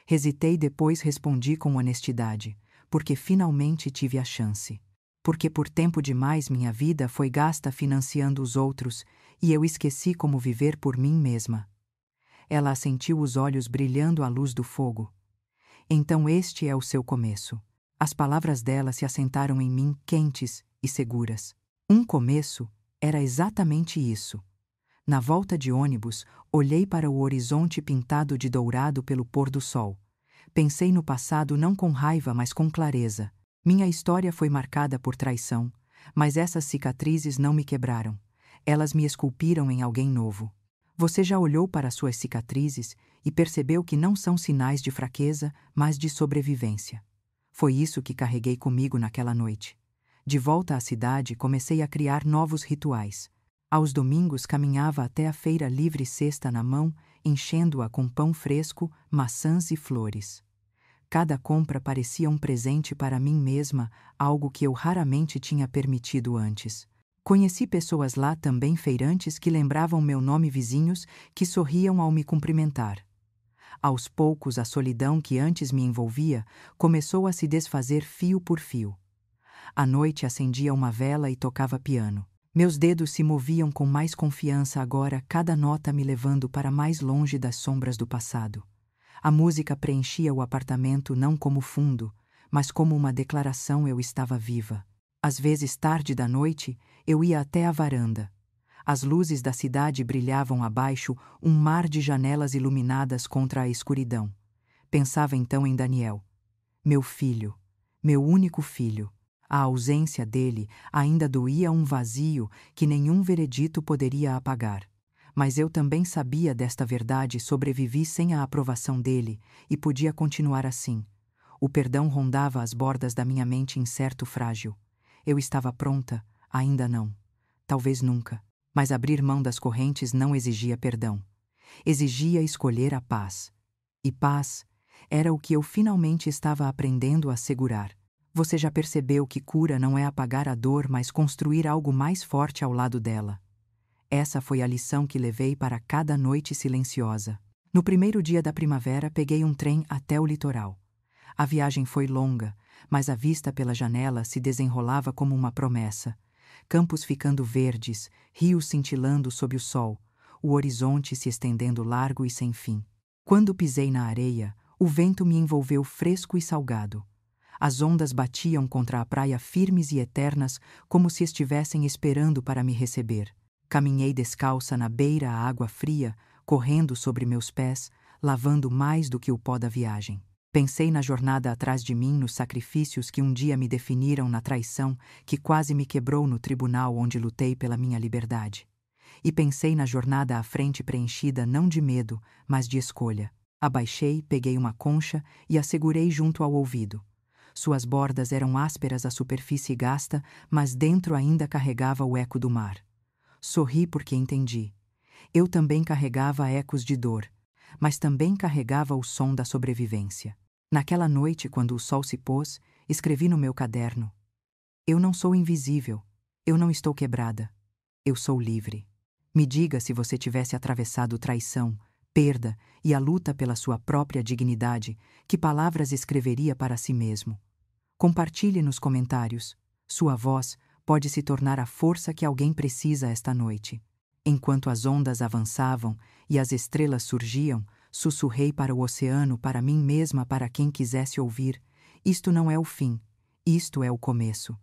Speaker 1: Hesitei, depois respondi com honestidade: "Porque finalmente tive a chance. Porque por tempo demais minha vida foi gasta financiando os outros e eu esqueci como viver por mim mesma." Ela assentiu, os olhos brilhando à luz do fogo. "Então este é o seu começo." As palavras dela se assentaram em mim, quentes e seguras. Um começo era exatamente isso. Na volta de ônibus, olhei para o horizonte pintado de dourado pelo pôr do sol. Pensei no passado não com raiva, mas com clareza. Minha história foi marcada por traição, mas essas cicatrizes não me quebraram. Elas me esculpiram em alguém novo. Você já olhou para suas cicatrizes e percebeu que não são sinais de fraqueza, mas de sobrevivência. Foi isso que carreguei comigo naquela noite. De volta à cidade, comecei a criar novos rituais. Aos domingos caminhava até a feira livre, cesta na mão, enchendo-a com pão fresco, maçãs e flores. Cada compra parecia um presente para mim mesma, algo que eu raramente tinha permitido antes. Conheci pessoas lá também, feirantes que lembravam meu nome, vizinhos que sorriam ao me cumprimentar. Aos poucos, a solidão que antes me envolvia começou a se desfazer fio por fio. À noite acendia uma vela e tocava piano. Meus dedos se moviam com mais confiança agora, cada nota me levando para mais longe das sombras do passado. A música preenchia o apartamento não como fundo, mas como uma declaração: eu estava viva. Às vezes, tarde da noite, eu ia até a varanda. As luzes da cidade brilhavam abaixo, um mar de janelas iluminadas contra a escuridão. Pensava então em Daniel. Meu filho, meu único filho. A ausência dele ainda doía, um vazio que nenhum veredito poderia apagar. Mas eu também sabia desta verdade, sobrevivi sem a aprovação dele e podia continuar assim. O perdão rondava as bordas da minha mente, incerto, frágil. Eu estava pronta? Ainda não. Talvez nunca. Mas abrir mão das correntes não exigia perdão. Exigia escolher a paz. E paz era o que eu finalmente estava aprendendo a segurar. Você já percebeu que cura não é apagar a dor, mas construir algo mais forte ao lado dela? Essa foi a lição que levei para cada noite silenciosa. No primeiro dia da primavera, peguei um trem até o litoral. A viagem foi longa, mas a vista pela janela se desenrolava como uma promessa. Campos ficando verdes, rios cintilando sob o sol, o horizonte se estendendo largo e sem fim. Quando pisei na areia, o vento me envolveu fresco e salgado. As ondas batiam contra a praia firmes e eternas, como se estivessem esperando para me receber. Caminhei descalça na beira à água fria, correndo sobre meus pés, lavando mais do que o pó da viagem. Pensei na jornada atrás de mim, nos sacrifícios que um dia me definiram, na traição que quase me quebrou no tribunal onde lutei pela minha liberdade. E pensei na jornada à frente, preenchida não de medo, mas de escolha. Abaixei, peguei uma concha e a segurei junto ao ouvido. Suas bordas eram ásperas, a superfície gasta, mas dentro ainda carregava o eco do mar. Sorri porque entendi. Eu também carregava ecos de dor, mas também carregava o som da sobrevivência. Naquela noite, quando o sol se pôs, escrevi no meu caderno: eu não sou invisível, eu não estou quebrada, eu sou livre. Me diga se você tivesse atravessado traição, perda e a luta pela sua própria dignidade, que palavras escreveria para si mesmo? Compartilhe nos comentários. Sua voz pode se tornar a força que alguém precisa esta noite. Enquanto as ondas avançavam e as estrelas surgiam, sussurrei para o oceano, para mim mesma, para quem quisesse ouvir: isto não é o fim, isto é o começo.